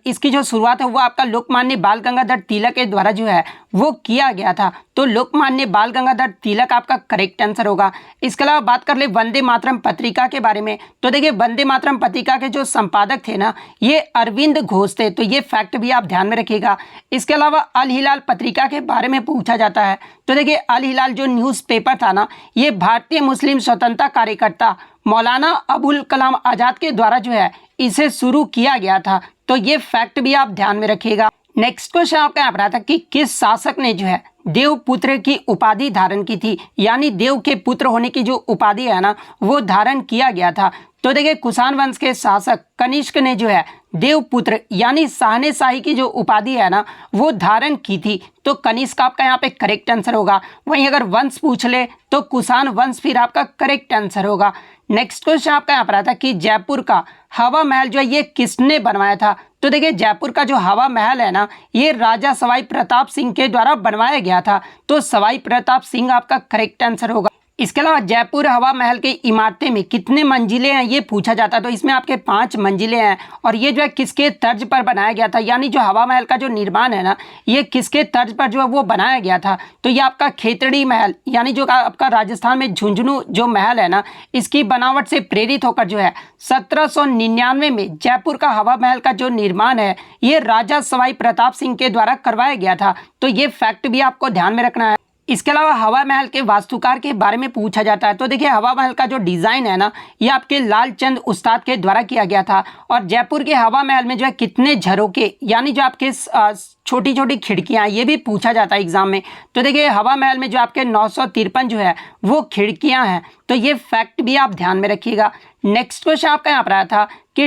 इसकी जो शुरुआत है वो आपका लोकमान्य बाल गंगाधर तिलक के द्वारा जो है वो किया गया था। तो लोकमान्य बाल गंगाधर तिलक आपका करेक्ट आंसर होगा। इसके अलावा बात कर ले वंदे मातरम पत्रिका के बारे में तो देखिए वंदे मातरम पत्रिका के जो संपादक थे ना ये अरविंद घोष थे, तो ये फैक्ट भी आप ध्यान में रखिएगा। इसके अलावा अल हिलाल पत्रिका के बारे में पूछा जाता है तो देखिए अल हिलाल जो न्यूज़पेपर था ना ये भारतीय मुस्लिम स्वतंत्रता कार्यकर्ता मौलाना अबुल कलाम आज़ाद के द्वारा जो है इसे शुरू किया गया था, तो ये फैक्ट भी आप ध्यान में रखिएगा। नेक्स्ट क्वेश्चन आपका यहाँ पर आता है कि किस शासक ने जो है देवपुत्र की उपाधि धारण की थी, यानी देव के पुत्र होने की जो उपाधि है ना वो धारण किया गया था। तो देखिए कुषाण वंश के शासक कनिष्क ने जो है देवपुत्र यानी शाहनशाही की जो उपाधि है ना वो धारण की थी, तो कनिष्क आपका यहाँ पे करेक्ट आंसर होगा। वहीं अगर वंश पूछ ले तो कुषाण वंश फिर आपका करेक्ट आंसर होगा। नेक्स्ट क्वेश्चन आपका यहाँ पर आता है कि जयपुर का हवा महल जो है ये किसने बनवाया था, तो देखिए जयपुर का जो हवा महल है ना ये राजा सवाई प्रताप सिंह के द्वारा बनवाया गया था, तो सवाई प्रताप सिंह आपका करेक्ट आंसर होगा। इसके अलावा जयपुर हवा महल की इमारतें में कितने मंजिलें हैं ये पूछा जाता है, तो इसमें आपके 5 मंजिलें हैं और ये जो है किसके तर्ज पर बनाया गया था, यानी जो हवा महल का जो निर्माण है ना ये किसके तर्ज पर जो है वो बनाया गया था, तो ये आपका खेतड़ी महल यानी जो आपका राजस्थान में झुंझुनू जो महल है ना इसकी बनावट से प्रेरित होकर जो है 1799 में जयपुर का हवा महल का जो निर्माण है ये राजा सवाई प्रताप सिंह के द्वारा करवाया गया था, तो ये फैक्ट भी आपको ध्यान में रखना है। इसके अलावा हवा महल के वास्तुकार के बारे में पूछा जाता है, तो देखिए हवा महल का जो डिज़ाइन है ना ये आपके लालचंद उस्ताद के द्वारा किया गया था। और जयपुर के हवा महल में जो है कितने झरोके यानी जो आपके छोटी छोटी खिड़कियां ये भी पूछा जाता है एग्जाम में, तो देखिए हवा महल में जो आपके 953 जो है वो खिड़कियां हैं, तो ये फैक्ट भी आप ध्यान में रखिएगा। नेक्स्ट क्वेश्चन आपका यहाँ पर आया था कि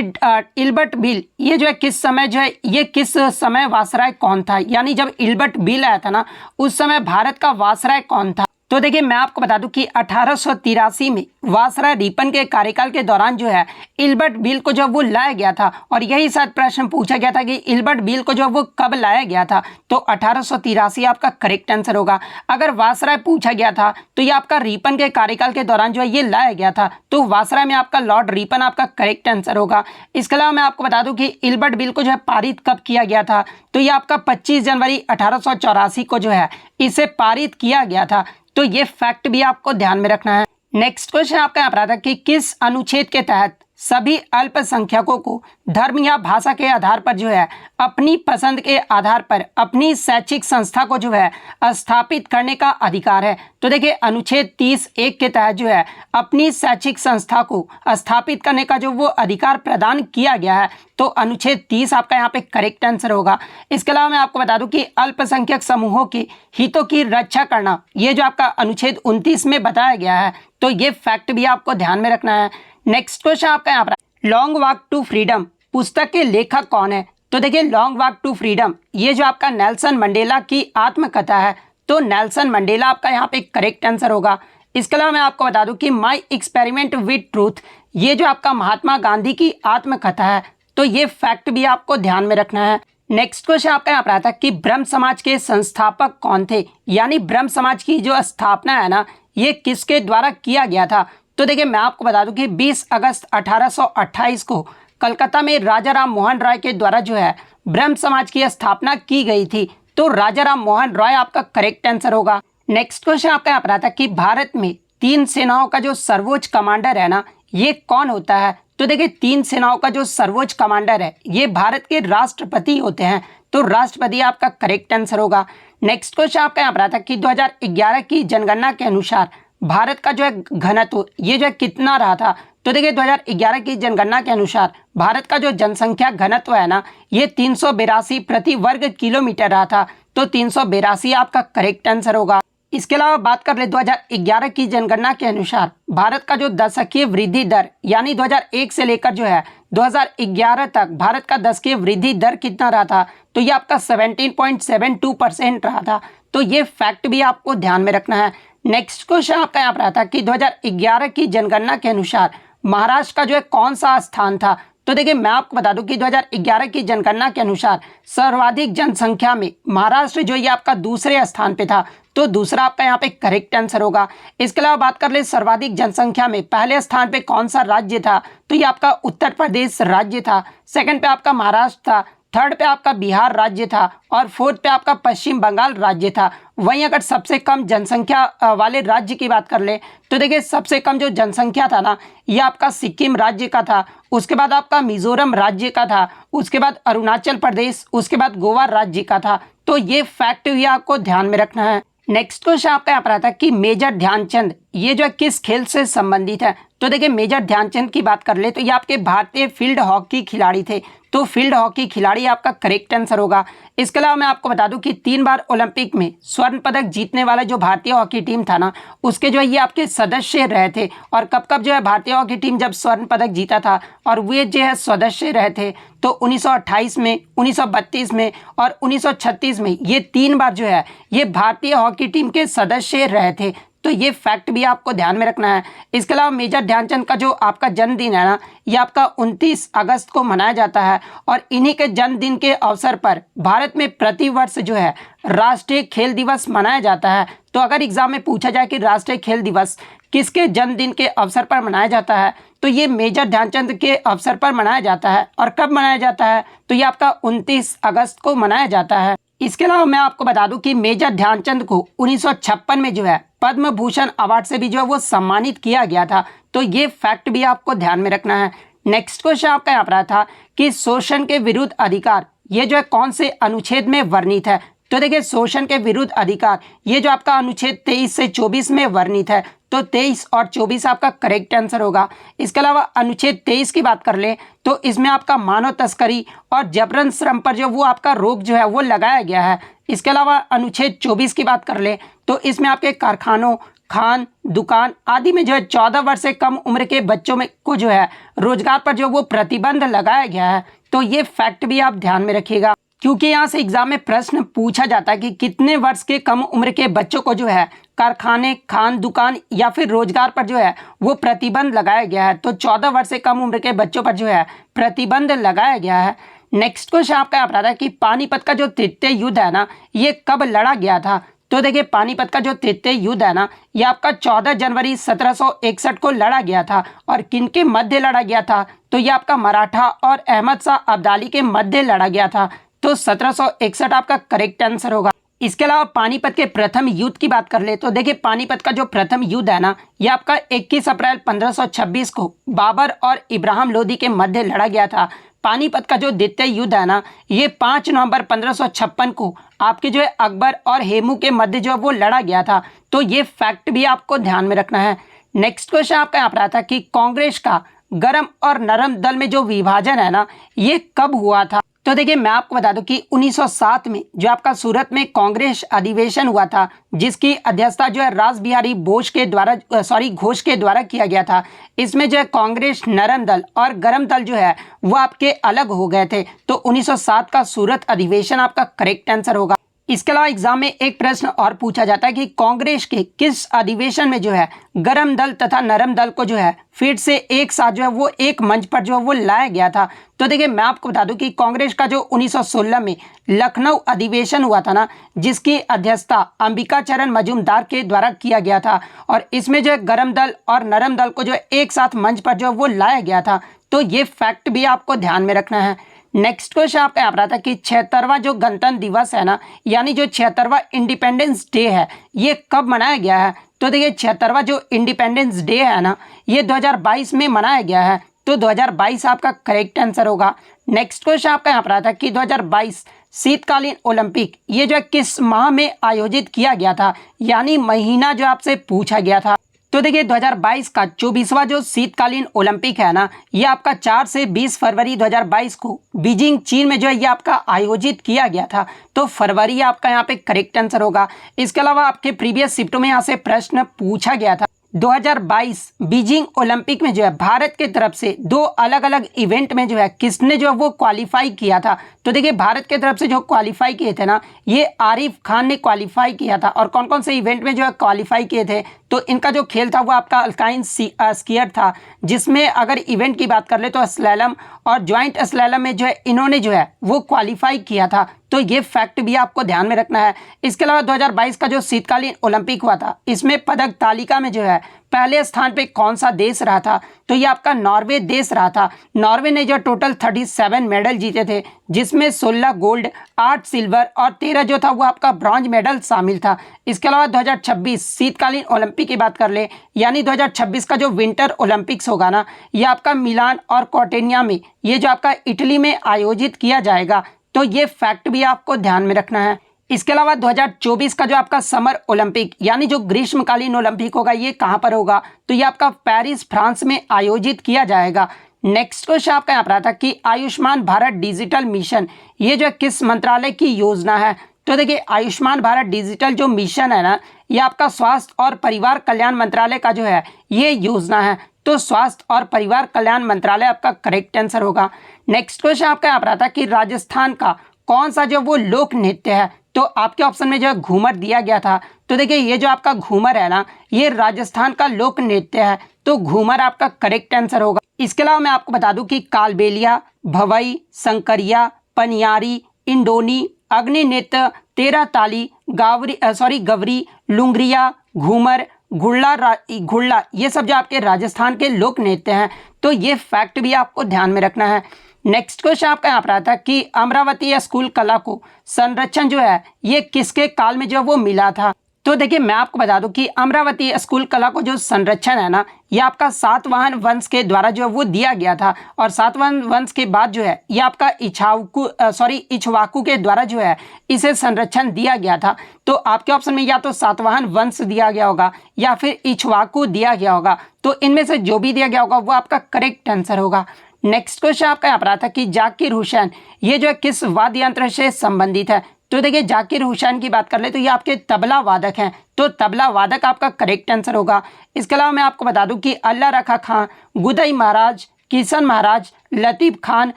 इल्बर्ट बिल ये जो है किस समय जो है ये किस समय वासराय कौन था, यानी जब इल्बर्ट बिल आया था ना उस समय भारत का वासराय कौन था। तो देखिए मैं आपको बता दूं कि 1883 में वासराय रिपन के कार्यकाल के दौरान जो है इल्बर्ट बिल को जो वो लाया गया था, और यही शायद प्रश्न पूछा गया था कि इल्बर्ट बिल को जो वो कब लाया गया था, तो 1883 आपका करेक्ट आंसर होगा। अगर वासराय पूछा गया था तो ये आपका रिपन के कार्यकाल के दौरान जो है ये लाया गया था, तो वासराय में आपका लॉर्ड रिपन आपका करेक्ट आंसर होगा। इसके अलावा मैं आपको बता दूं कि इल्बर्ट बिल को जो है पारित कब किया गया था, तो ये आपका 25 जनवरी 1884 को जो है इसे पारित किया गया था, तो ये फैक्ट भी आपको ध्यान में रखना है। नेक्स्ट क्वेश्चन आपका यहाँ पर आता है कि किस अनुच्छेद के तहत सभी अल्पसंख्यकों को धर्म या भाषा के आधार पर जो है अपनी पसंद के आधार पर अपनी शैक्षिक संस्था को जो है स्थापित करने का अधिकार है, तो देखिए अनुच्छेद 30(1) के तहत जो है अपनी शैक्षिक संस्था को स्थापित करने का जो वो अधिकार प्रदान किया गया है, तो अनुच्छेद 30 आपका यहाँ पे करेक्ट आंसर होगा। इसके अलावा मैं आपको बता दूं कि अल्पसंख्यक समूहों के हितों की रक्षा करना ये जो आपका अनुच्छेद 29 में बताया गया है, तो ये फैक्ट भी आपको ध्यान में रखना है। नेक्स्ट क्वेश्चन आपका यहाँ पर लॉन्ग वॉक टू फ्रीडम पुस्तक के लेखक कौन है, तो देखिए लॉन्ग वॉक टू फ्रीडम ये जो आपका नेल्सन मंडेला की आत्मकथा है, तो नेल्सन मंडेला आपका यहाँ पे करेक्ट आंसर होगा। इसके अलावा मैं आपको बता दूं कि माई एक्सपेरिमेंट विद ट्रूथ ये जो आपका महात्मा गांधी की आत्मकथा है, तो ये फैक्ट भी आपको ध्यान में रखना है। नेक्स्ट क्वेश्चन आपका यहाँ पर आता है कि ब्रह्म समाज के संस्थापक कौन थे, यानी ब्रह्म समाज की जो स्थापना है ना ये किसके द्वारा किया गया था, तो देखिए मैं आपको बता दूं कि 20 अगस्त 1828 को कलकत्ता में राजा राम मोहन राय के द्वारा जो है ब्रह्म समाज की स्थापना की गई थी, तो राजा राम मोहन राय आपका करेक्ट आंसर होगा। नेक्स्ट क्वेश्चन आपका यहाँ पर आता है कि भारत में 3 सेनाओं का जो सर्वोच्च कमांडर है ना ये कौन होता है, तो देखिए 3 सेनाओं का जो सर्वोच्च कमांडर है ये भारत के राष्ट्रपति होते हैं, तो राष्ट्रपति आपका करेक्ट आंसर होगा। नेक्स्ट क्वेश्चन आपका यहाँ पर आता है कि 2011 की जनगणना के अनुसार भारत का जो है घनत्व ये जो है कितना रहा था, तो देखिए 2011 की जनगणना के अनुसार भारत का जो जनसंख्या घनत्व है ना ये 382 प्रति वर्ग किलोमीटर रहा था, तो 382 आपका करेक्ट आंसर होगा। इसके अलावा बात कर ले 2011 की जनगणना के अनुसार भारत का जो दशकीय वृद्धि दर यानी 2001 से लेकर जो है 2011 तक भारत का दशकीय वृद्धि दर कितना रहा था, तो ये आपका 17.72% रहा था, तो ये फैक्ट भी आपको ध्यान में रखना है। नेक्स्ट क्वेश्चन आपका यहाँ पर आता है कि 2011 की जनगणना के अनुसार महाराष्ट्र का जो है कौन सा स्थान था, तो देखिए मैं आपको बता दूं कि 2011 की जनगणना के अनुसार सर्वाधिक जनसंख्या में महाराष्ट्र जो ये आपका दूसरे स्थान पे था, तो दूसरा आपका यहाँ पे करेक्ट आंसर होगा। इसके अलावा बात कर ले सर्वाधिक जनसंख्या में पहले स्थान पे कौन सा राज्य था, तो ये आपका उत्तर प्रदेश राज्य था। सेकंड पे आपका महाराष्ट्र था, थर्ड पे आपका बिहार राज्य था और फोर्थ पे आपका पश्चिम बंगाल राज्य था। वहीं अगर सबसे कम जनसंख्या वाले राज्य की बात कर ले तो देखिए सबसे कम जो जनसंख्या था ना ये आपका सिक्किम राज्य का था, उसके बाद आपका मिजोरम राज्य का था, उसके बाद अरुणाचल प्रदेश, उसके बाद गोवा राज्य का था। तो ये फैक्ट भी आपको ध्यान में रखना है। नेक्स्ट क्वेश्चन आपका यहाँ पर आता है कि मेजर ध्यानचंद ये जो है किस खेल से संबंधित है। तो देखिए मेजर ध्यानचंद की बात कर ले तो ये आपके भारतीय फील्ड हॉकी खिलाड़ी थे, तो फील्ड हॉकी खिलाड़ी आपका करेक्ट आंसर होगा। इसके अलावा मैं आपको बता दूं कि 3 बार ओलंपिक में स्वर्ण पदक जीतने वाला जो भारतीय हॉकी टीम था ना उसके जो है ये आपके सदस्य रहे थे। और कब कब जो है भारतीय हॉकी टीम जब स्वर्ण पदक जीता था और वे जो है सदस्य रहे थे, तो 1928 में, 1932 में और 1936 में ये 3 बार जो है ये भारतीय हॉकी टीम के सदस्य रहे थे। तो ये फैक्ट भी आपको ध्यान में रखना है। इसके अलावा मेजर ध्यानचंद का जो आपका जन्मदिन है ना ये आपका 29 अगस्त को मनाया जाता है और इन्हीं के जन्मदिन के अवसर पर भारत में प्रतिवर्ष जो है राष्ट्रीय खेल दिवस मनाया जाता है। तो अगर एग्जाम में पूछा जाए कि राष्ट्रीय खेल दिवस किसके जन्मदिन के अवसर पर मनाया जाता है, तो ये मेजर ध्यानचंद के अवसर पर मनाया जाता है। और कब मनाया जाता है, तो ये आपका 29 अगस्त को मनाया जाता है। इसके अलावा मैं आपको बता दूं कि मेजर ध्यानचंद को 1956 में जो है पद्म भूषण अवार्ड से भी जो है वो सम्मानित किया गया था। तो ये फैक्ट भी आपको ध्यान में रखना है। नेक्स्ट क्वेश्चन आपका यहाँ पर था कि शोषण के विरुद्ध अधिकार ये जो है कौन से अनुच्छेद में वर्णित है। तो देखिए शोषण के विरुद्ध अधिकार ये जो आपका अनुच्छेद 23 से 24 में वर्णित है, तो 23 और 24 आपका करेक्ट आंसर होगा। इसके अलावा अनुच्छेद 23 की बात कर ले तो इसमें आपका मानव तस्करी और जबरन श्रम पर जो वो आपका रोक जो है वो लगाया गया है। इसके अलावा अनुच्छेद 24 की बात कर ले तो इसमें आपके कारखानों, खान, दुकान आदि में जो है 14 वर्ष से कम उम्र के बच्चों में को जो है रोजगार पर जो वो प्रतिबंध लगाया गया है। तो ये फैक्ट भी आप ध्यान में रखिएगा, क्योंकि यहाँ से एग्जाम में प्रश्न पूछा जाता है कि कितने वर्ष के कम उम्र के बच्चों को जो है कारखाने, खान, दुकान या फिर रोजगार पर जो है वो प्रतिबंध लगाया गया है। तो 14 वर्ष से कम उम्र के बच्चों पर जो है प्रतिबंध लगाया गया है। नेक्स्ट क्वेश्चन आपका यहाँ पर है कि पानीपत का जो तृतीय युद्ध है ना ये कब लड़ा गया था। तो देखिए पानीपत का जो तृतीय युद्ध है ना ये आपका 14 जनवरी 1761 को लड़ा गया था। और किनके मध्य लड़ा गया था, तो ये आपका मराठा और अहमद शाह अब्दाली के मध्य लड़ा गया था। तो 1761 आपका करेक्ट आंसर होगा। इसके अलावा पानीपत के प्रथम युद्ध की बात कर ले तो देखिए पानीपत का जो प्रथम युद्ध है ना ये आपका 21 अप्रैल 1526 को बाबर और इब्राहिम लोदी के मध्य लड़ा गया था। पानीपत का जो द्वितीय युद्ध है ना ये 5 नवंबर 1556 को आपके जो है अकबर और हेमू के मध्य जो है वो लड़ा गया था। तो ये फैक्ट भी आपको ध्यान में रखना है। नेक्स्ट क्वेश्चन आपका यहाँ पर आता है कि कांग्रेस का गरम और नरम दल में जो विभाजन है ना ये कब हुआ था। तो देखिए मैं आपको बता दूं कि 1907 में जो आपका सूरत में कांग्रेस अधिवेशन हुआ था जिसकी अध्यक्षता जो है रास बिहारी घोष के द्वारा किया गया था। इसमें जो है कांग्रेस नरम दल और गरम दल जो है वो आपके अलग हो गए थे। तो 1907 का सूरत अधिवेशन आपका करेक्ट आंसर होगा। इसके अलावा एग्जाम में एक प्रश्न और पूछा जाता है कि कांग्रेस के किस अधिवेशन में जो है गरम दल तथा नरम दल को जो है फिर से एक साथ जो है वो एक मंच पर जो है वो लाया गया था। तो देखिए मैं आपको बता दूं कि कांग्रेस का जो 1916 में लखनऊ अधिवेशन हुआ था ना जिसकी अध्यक्षता अंबिका चरण मजूमदार के द्वारा किया गया था और इसमें जो है गरम दल और नरम दल को जो है एक साथ मंच पर जो है वो लाया गया था। तो ये फैक्ट भी आपको ध्यान में रखना है। नेक्स्ट क्वेश्चन आपका यहाँ पर आता है कि 76वां जो गणतंत्र दिवस है ना यानी जो 76वां इंडिपेंडेंस डे है ये कब मनाया गया है। तो देखिए 76वां जो इंडिपेंडेंस डे है ना ये 2022 में मनाया गया है। तो 2022 आपका करेक्ट आंसर होगा। नेक्स्ट क्वेश्चन आपका यहाँ पर आता है कि 2022 शीतकालीन ओलंपिक ये जो किस माह में आयोजित किया गया था, यानी महीना जो आपसे पूछा गया था। तो देखिए 2022 का 24वां जो शीतकालीन ओलंपिक है ना ये आपका 4 से 20 फरवरी 2022 को बीजिंग चीन में जो है ये आपका आयोजित किया गया था। तो फरवरी आपका यहाँ पे करेक्ट आंसर होगा। इसके अलावा आपके प्रीवियस शिफ्टों में यहाँ से प्रश्न पूछा गया था 2022 बीजिंग ओलंपिक में जो है भारत के तरफ से दो अलग अलग इवेंट में जो है किसने जो है वो क्वालिफाई किया था। तो देखिए भारत के तरफ से जो क्वालिफाई किए थे ना, ये आरिफ खान ने क्वालिफाई किया था। और कौन कौन से इवेंट में जो है क्वालिफाई किए थे, तो इनका जो खेल था वो आपका अल्काइन स्कीयर था, जिसमें अगर इवेंट की बात कर ले तो स्लैलम और ज्वाइंट स्लैलम में जो है इन्होंने जो है वो क्वालिफाई किया था। तो ये फैक्ट भी आपको ध्यान में रखना है। इसके अलावा 2022 का जो शीतकालीन ओलंपिक हुआ था, इसमें पदक तालिका में जो है पहले स्थान पे कौन सा देश रहा था, तो ये आपका नॉर्वे देश रहा था। नॉर्वे ने जो टोटल 37 मेडल जीते थे, जिसमें 16 गोल्ड, 8 सिल्वर और 13 जो था वो आपका ब्रॉन्ज मेडल शामिल था। इसके अलावा 2026 शीतकालीन ओलंपिक की बात कर ले, यानी 2026 का जो विंटर ओलंपिक्स होगा ना, ये आपका मिलान और कॉर्टेनिया में, ये जो आपका इटली में आयोजित किया जाएगा। तो ये फैक्ट भी आपको ध्यान में रखना है। इसके अलावा 2024 का जो आपका समर ओलंपिक यानी जो ग्रीष्मकालीन ओलंपिक होगा, ये कहाँ पर होगा, तो ये आपका पेरिस फ्रांस में आयोजित किया जाएगा। नेक्स्ट क्वेश्चन आपका यहाँ पर आता कि आयुष्मान भारत डिजिटल मिशन ये जो किस मंत्रालय की योजना है। तो देखिए आयुष्मान भारत डिजिटल जो मिशन है ना, ये आपका स्वास्थ्य और परिवार कल्याण मंत्रालय का जो है ये योजना है। तो स्वास्थ्य और परिवार कल्याण मंत्रालय आपका करेक्ट आंसर होगा। नेक्स्ट क्वेश्चन आपका यहाँ पर आता कि राजस्थान का कौन सा जो वो लोक नृत्य है, तो आपके ऑप्शन में जो है घूमर दिया गया था। तो देखिए ये जो आपका घूमर है ना, ये राजस्थान का लोक नृत्य है। तो घूमर आपका करेक्ट आंसर होगा। इसके अलावा मैं आपको बता दूं कि कालबेलिया, भवई, संकरिया, पनियारी, इंडोनी, अग्नि नृत्य, तेरह ताली, गवरी, लुंगरिया, घूमर, घुड़ला, ये सब जो आपके राजस्थान के लोक नृत्य हैं। तो ये फैक्ट भी आपको ध्यान में रखना है। नेक्स्ट क्वेश्चन आपका यहाँ पर आता है कि अमरावती स्कूल कला को संरक्षण जो है ये किसके काल में जो वो मिला था। तो देखिए मैं आपको बता दूं कि अमरावती स्कूल कला को जो संरक्षण है ना, ये आपका सातवाहन वंश के द्वारा जो है वो दिया गया था। और सातवाहन वंश के बाद जो है ये आपका इक्ष्वाकु के द्वारा जो है इसे संरक्षण दिया गया था। तो आपके ऑप्शन में या तो सातवाहन वंश दिया गया होगा या फिर इक्ष्वाकु दिया गया होगा। तो इनमें से जो भी दिया गया होगा वो आपका करेक्ट आंसर होगा। नेक्स्ट क्वेश्चन आपका यहाँ पर आता कि जाकिर हुसैन ये जो है किस वाद्य यंत्र से संबंधित है। तो देखिए जाकिर हुसैन की बात कर ले तो ये आपके तबला वादक हैं। तो तबला वादक आपका करेक्ट आंसर होगा। इसके अलावा मैं आपको बता दूं कि अल्लाह रखा खां, गुदई महाराज, किशन महाराज, लतीफ़ खान,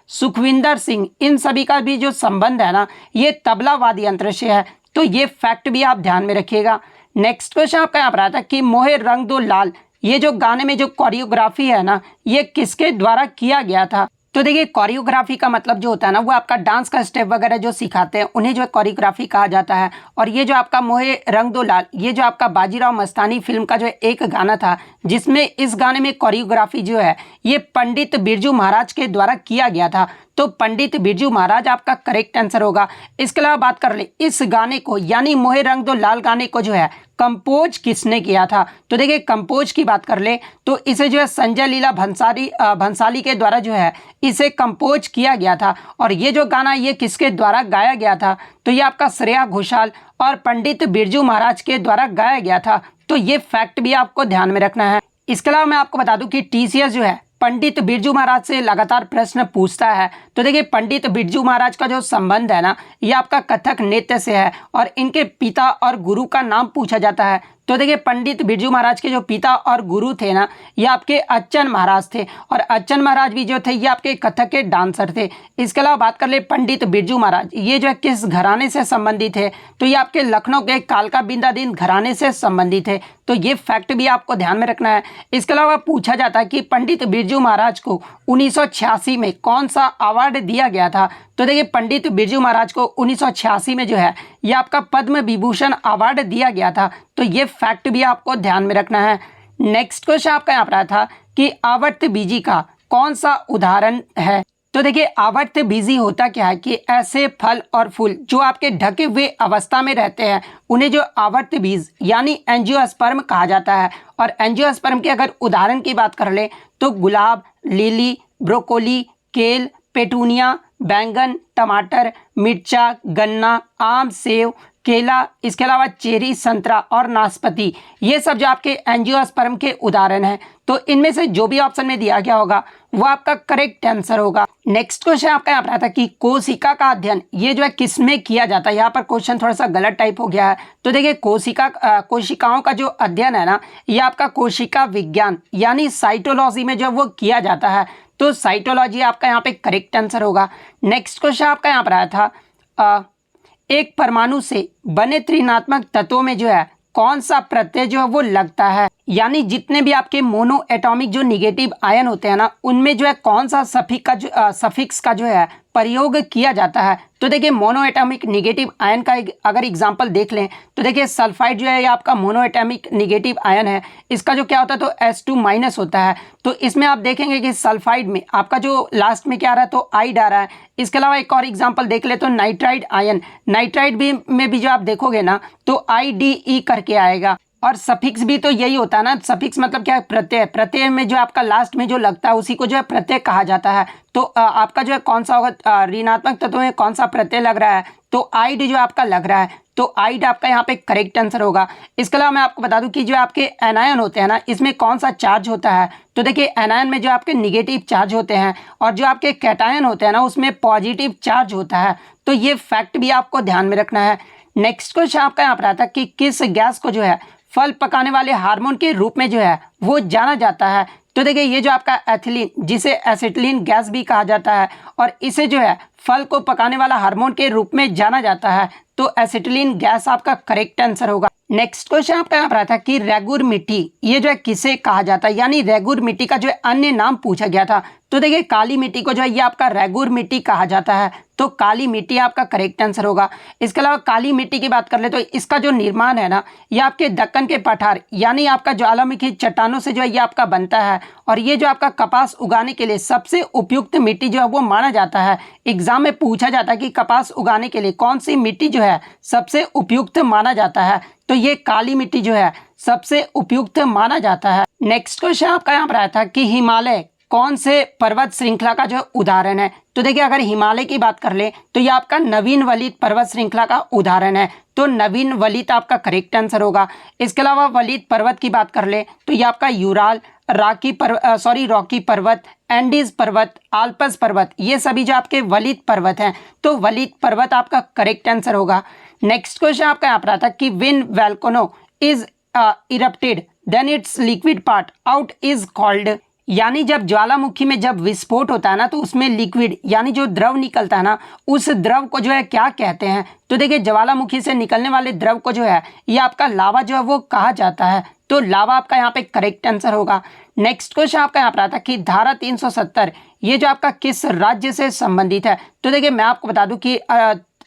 सुखविंदर सिंह, इन सभी का भी जो संबंध है ना, ये तबला वाद्य यंत्र से है। तो ये फैक्ट भी आप ध्यान में रखिएगा। नेक्स्ट क्वेश्चन आपका यहाँ पर आता है कि मोहे रंग दो लाल ये जो गाने में जो कोरियोग्राफी है ना, ये किसके द्वारा किया गया था। तो देखिए कोरियोग्राफी का मतलब जो होता है ना, वो आपका डांस का स्टेप वगैरह जो सिखाते हैं उन्हें जो है कोरियोग्राफी कहा जाता है। और ये जो आपका मोहे रंग दो लाल, ये जो आपका बाजीराव मस्तानी फिल्म का जो एक गाना था, जिसमें इस गाने में कोरियोग्राफी जो है ये पंडित बिरजू महाराज के द्वारा किया गया था। तो पंडित बिरजू महाराज आपका करेक्ट आंसर होगा। इसके अलावा बात कर ले इस गाने को यानी मोहे रंग दो लाल गाने को जो है कंपोज किसने किया था। तो देखिए कंपोज की बात कर ले तो इसे जो है संजय लीला भंसाली के द्वारा जो है इसे कंपोज किया गया था। और ये जो गाना ये किसके द्वारा गाया गया था, तो ये आपका श्रेया घोषाल और पंडित बिरजू महाराज के द्वारा गाया गया था। तो ये फैक्ट भी आपको ध्यान में रखना है। इसके अलावा मैं आपको बता दूं कि टीसीएस जो है पंडित बिरजू महाराज से लगातार प्रश्न पूछता है। तो देखिए पंडित बिरजू महाराज का जो संबंध है ना, ये आपका कथक नृत्य से है और इनके पिता और गुरु का नाम पूछा जाता है। तो देखिए पंडित बिरजू महाराज के जो पिता और गुरु थे ना, ये आपके अच्चन महाराज थे। और अच्चन महाराज भी जो थे ये आपके कथक के डांसर थे। इसके अलावा बात कर ले पंडित बिरजू महाराज ये जो है किस घराने से संबंधित है, तो ये आपके लखनऊ के कालका बिंदादीन घराने से संबंधित है। तो ये फैक्ट भी आपको ध्यान में रखना है। इसके अलावा पूछा जाता है कि पंडित बिरजू महाराज को 1986 में कौन सा अवार्ड दिया गया था। तो देखिए पंडित बिरजू महाराज को 1986 में जो है ये आपका पद्म विभूषण अवार्ड दिया गया था। तो ये फैक्ट भी आपको ध्यान में रखना है। नेक्स्ट क्वेश्चन आपका यहाँ पर आया था कि आवर्त बीजी का कौन सा उदाहरण है। तो देखिए आवर्त बीजी होता क्या है कि ऐसे फल और फूल जो आपके ढके हुए अवस्था में रहते हैं उन्हें जो आवर्त बीज यानी एंजियोस्पर्म कहा जाता है। और एंजियोस्पर्म के अगर उदाहरण की बात कर ले तो गुलाब, लिली, ब्रोकोली, केल, पेटूनिया, बैंगन, टमाटर, मिर्चा, गन्ना, आम, सेव, केला, इसके अलावा चेरी, संतरा और नाशपाती, ये सब जो आपके एंजियोस्पर्म के उदाहरण हैं। तो इनमें से जो भी ऑप्शन में दिया गया होगा वो आपका करेक्ट आंसर होगा। नेक्स्ट क्वेश्चन आपका यहाँ पर आता है कि कोशिका का अध्ययन ये जो है किसमें किया जाता है। यहाँ पर क्वेश्चन थोड़ा सा गलत टाइप हो गया है। तो देखिए कोशिकाओं का जो अध्ययन है ना, ये आपका कोशिका विज्ञान यानी साइटोलॉजी में जो वो किया जाता है। तो साइटोलॉजी आपका यहाँ पे करेक्ट आंसर होगा। नेक्स्ट क्वेश्चन आपका यहाँ पर आया था एक परमाणु से बने त्रिनात्मक तत्वों में जो है कौन सा प्रत्यय जो है वो लगता है, यानी जितने भी आपके मोनो एटॉमिक जो निगेटिव आयन होते हैं ना, उनमें जो है कौन सा सफिक्स का जो है प्रयोग किया जाता है। तो देखिए मोनो एटॉमिक निगेटिव आयन का अगर एग्जांपल देख लें तो देखिए सल्फाइड जो है ये आपका मोनो एटॉमिक निगेटिव आयन है। इसका जो क्या होता है तो H2- होता है। तो इसमें आप देखेंगे कि सल्फाइड में आपका जो लास्ट में क्या आ रहा है तो आइड आ रहा है। इसके अलावा एक और एग्जाम्पल देख ले तो नाइट्राइड आयन, नाइट्राइड भी में भी जो आप देखोगे ना तो IDE करके आएगा। और सफिक्स भी तो यही होता है ना, सफिक्स मतलब क्या है प्रत्यय, प्रत्यय में जो आपका लास्ट में जो लगता है उसी को जो है प्रत्यय कहा जाता है। तो आपका जो है कौन सा होगा ऋणात्मक तत्व में कौन सा प्रत्यय लग रहा है तो आइड जो आपका लग रहा है। तो आइड आपका यहाँ पे करेक्ट आंसर होगा। इसके अलावा मैं आपको बता दूं कि जो आपके एनायन होते हैं ना, इसमें कौन सा चार्ज होता है। तो देखिए एनायन में जो आपके निगेटिव चार्ज होते हैं और जो आपके कैटायन होते हैं ना उसमें पॉजिटिव चार्ज होता है। तो ये फैक्ट भी आपको ध्यान में रखना है। नेक्स्ट क्वेश्चन आपका यहाँ पर आता है कि किस गैस को जो है फल पकाने वाले हार्मोन के रूप में जो है वो जाना जाता है। तो देखिए ये जो आपका एथिलीन, जिसे एसिटिलीन गैस भी कहा जाता है, और इसे जो है फल को पकाने वाला हार्मोन के रूप में जाना जाता है। तो एसिटिलीन गैस आपका करेक्ट आंसर होगा। नेक्स्ट क्वेश्चन आपका यहाँ पर आता है कि रेगुर मिट्टी ये जो है किसे कहा जाता है, यानी रेगुर मिट्टी का जो है अन्य नाम पूछा गया था। तो देखिए काली मिट्टी को जो है ये आपका रेगुर मिट्टी कहा जाता है। तो काली मिट्टी आपका करेक्ट आंसर होगा। इसके अलावा काली मिट्टी की बात कर ले तो इसका जो निर्माण है ना, ये आपके दक्कन के पठार यानी आपका ज्वालामुखी चट्टानों से जो है ये आपका बनता है। और ये जो आपका कपास उगाने के लिए सबसे उपयुक्त मिट्टी जो है वो माना जाता है। एग्जाम में पूछा जाता है कि कपास उगाने के लिए कौन सी मिट्टी जो है सबसे उपयुक्त माना जाता है। तो ये काली मिट्टी जो है सबसे उपयुक्त माना जाता है। नेक्स्ट क्वेश्चन आपका यहाँ पर आया था कि हिमालय कौन से पर्वत श्रृंखला का जो उदाहरण है। तो देखिए अगर हिमालय की बात कर ले तो ये आपका नवीन वलित पर्वत श्रृंखला का उदाहरण है। तो नवीन वलित आपका करेक्ट आंसर होगा। इसके अलावा वलित पर्वत की बात कर ले तो ये आपका यूराल, रॉकी पर्वत, एंडीज पर्वत, आल्पस पर्वत, ये सभी जो आपके वलित पर्वत हैं। तो वलित पर्वत आपका करेक्ट आंसर होगा। नेक्स्ट क्वेश्चन आपका यहाँ पर आता है कि when volcano is erupted then its liquid part out is called, यानी जब ज्वालामुखी में जब विस्फोट होता है ना तो उसमें लिक्विड यानी जो द्रव निकलता है ना, उस द्रव को जो है क्या कहते हैं। तो देखिए ज्वालामुखी से निकलने वाले द्रव को जो है ये आपका लावा जो है वो कहा जाता है। तो लावा आपका यहाँ पे करेक्ट आंसर होगा। नेक्स्ट क्वेश्चन आपका यहाँ पर आता है कि धारा 370 ये जो आपका किस राज्य से संबंधित है। तो देखिए मैं आपको बता दूं कि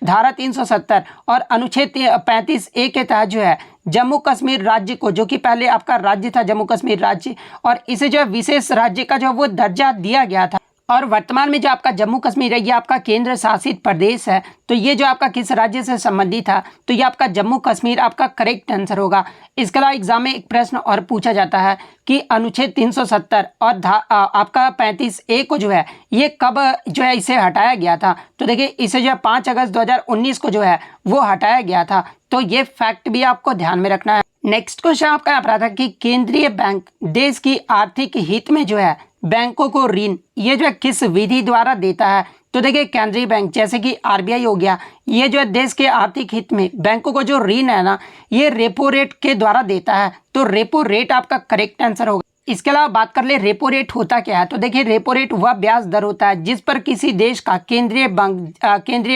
धारा 370 और अनुच्छेद 35A के तहत जो है जम्मू कश्मीर राज्य को, जो कि पहले आपका राज्य था जम्मू कश्मीर राज्य, और इसे जो है विशेष राज्य का जो वो दर्जा दिया गया था। और वर्तमान में जो आपका जम्मू कश्मीर है ये आपका केंद्र शासित प्रदेश है। तो ये जो आपका किस राज्य से संबंधित था तो ये आपका जम्मू कश्मीर आपका करेक्ट आंसर होगा। इसके अलावा एग्जाम में एक प्रश्न और पूछा जाता है कि अनुच्छेद 370 और आपका 35A को जो है ये कब जो है इसे हटाया गया था। तो देखिए इसे जो है 5 अगस्त 2019 को जो है वो हटाया गया था। तो ये फैक्ट भी आपको ध्यान में रखना है। नेक्स्ट क्वेश्चन आपका यहाँ पर था कि केंद्रीय बैंक देश की आर्थिक हित में जो है बैंकों को ऋण ये जो है किस विधि द्वारा देता है। तो देखिए केंद्रीय बैंक जैसे कि RBI हो गया, ये जो है देश के आर्थिक हित में बैंकों को जो ऋण है ना ये रेपो रेट के द्वारा देता है। तो रेपो रेट आपका करेक्ट आंसर होगा। इसके अलावा बात कर ले रेपो रेट होता क्या है। तो देखिए रेपो रेट वह ब्याज दर होता है जिस पर किसी देश का केंद्रीय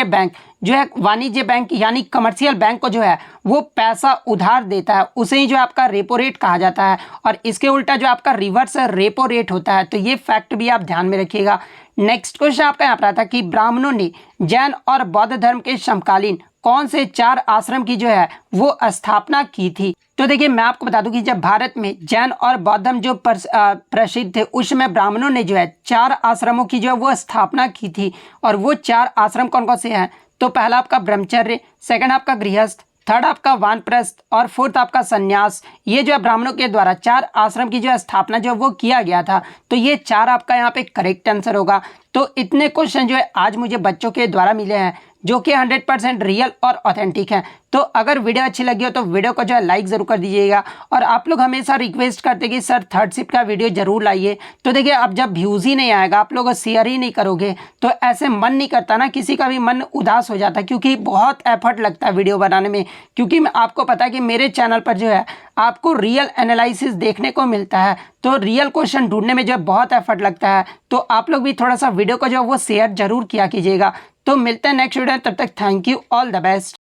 बैंक जो है वाणिज्य बैंक यानी कमर्शियल बैंक को जो है वो पैसा उधार देता है, उसे ही जो आपका रेपो रेट कहा जाता है। और इसके उल्टा जो आपका रिवर्स रेपो रेट होता है। तो ये फैक्ट भी आप ध्यान में रखिएगा। नेक्स्ट क्वेश्चन आपका यहाँ पर आता है कि ब्राह्मणों ने जैन और बौद्ध धर्म के समकालीन कौन से 4 आश्रम की जो है वो स्थापना की थी। तो देखिए मैं आपको बता दूं कि जब भारत में जैन और बौद्ध धर्म जो प्रसिद्ध थे उस समय ब्राह्मणों ने जो है 4 आश्रमों की जो है वो स्थापना की थी। और वो 4 आश्रम कौन कौन से हैं। तो पहला आपका ब्रह्मचर्य, सेकंड आपका गृहस्थ, थर्ड आपका वानप्रस्थ और फोर्थ आपका संन्यास। ये जो है ब्राह्मणों के द्वारा 4 आश्रम की जो है स्थापना जो वो किया गया था। तो ये 4 आपका यहाँ पे करेक्ट आंसर होगा। तो इतने क्वेश्चन जो है आज मुझे बच्चों के द्वारा मिले हैं जो कि 100% रियल और ऑथेंटिक है। तो अगर वीडियो अच्छी लगी हो तो वीडियो को जो है लाइक ज़रूर कर दीजिएगा। और आप लोग हमेशा रिक्वेस्ट करते कि सर थर्ड शिफ्ट का वीडियो ज़रूर लाइए। तो देखिए अब जब व्यूज़ ही नहीं आएगा, आप लोग शेयर ही नहीं करोगे, तो ऐसे मन नहीं करता ना, किसी का भी मन उदास हो जाता है, क्योंकि बहुत एफर्ट लगता है वीडियो बनाने में। क्योंकि आपको पता है कि मेरे चैनल पर जो है आपको रियल एनालिसिस देखने को मिलता है, तो रियल क्वेश्चन ढूंढने में जो है बहुत एफर्ट लगता है। तो आप लोग भी थोड़ा सा वीडियो को जो है वो शेयर जरूर किया कीजिएगा। तो मिलते हैं नेक्स्ट वीडियो में, तब तक thank you, all the best.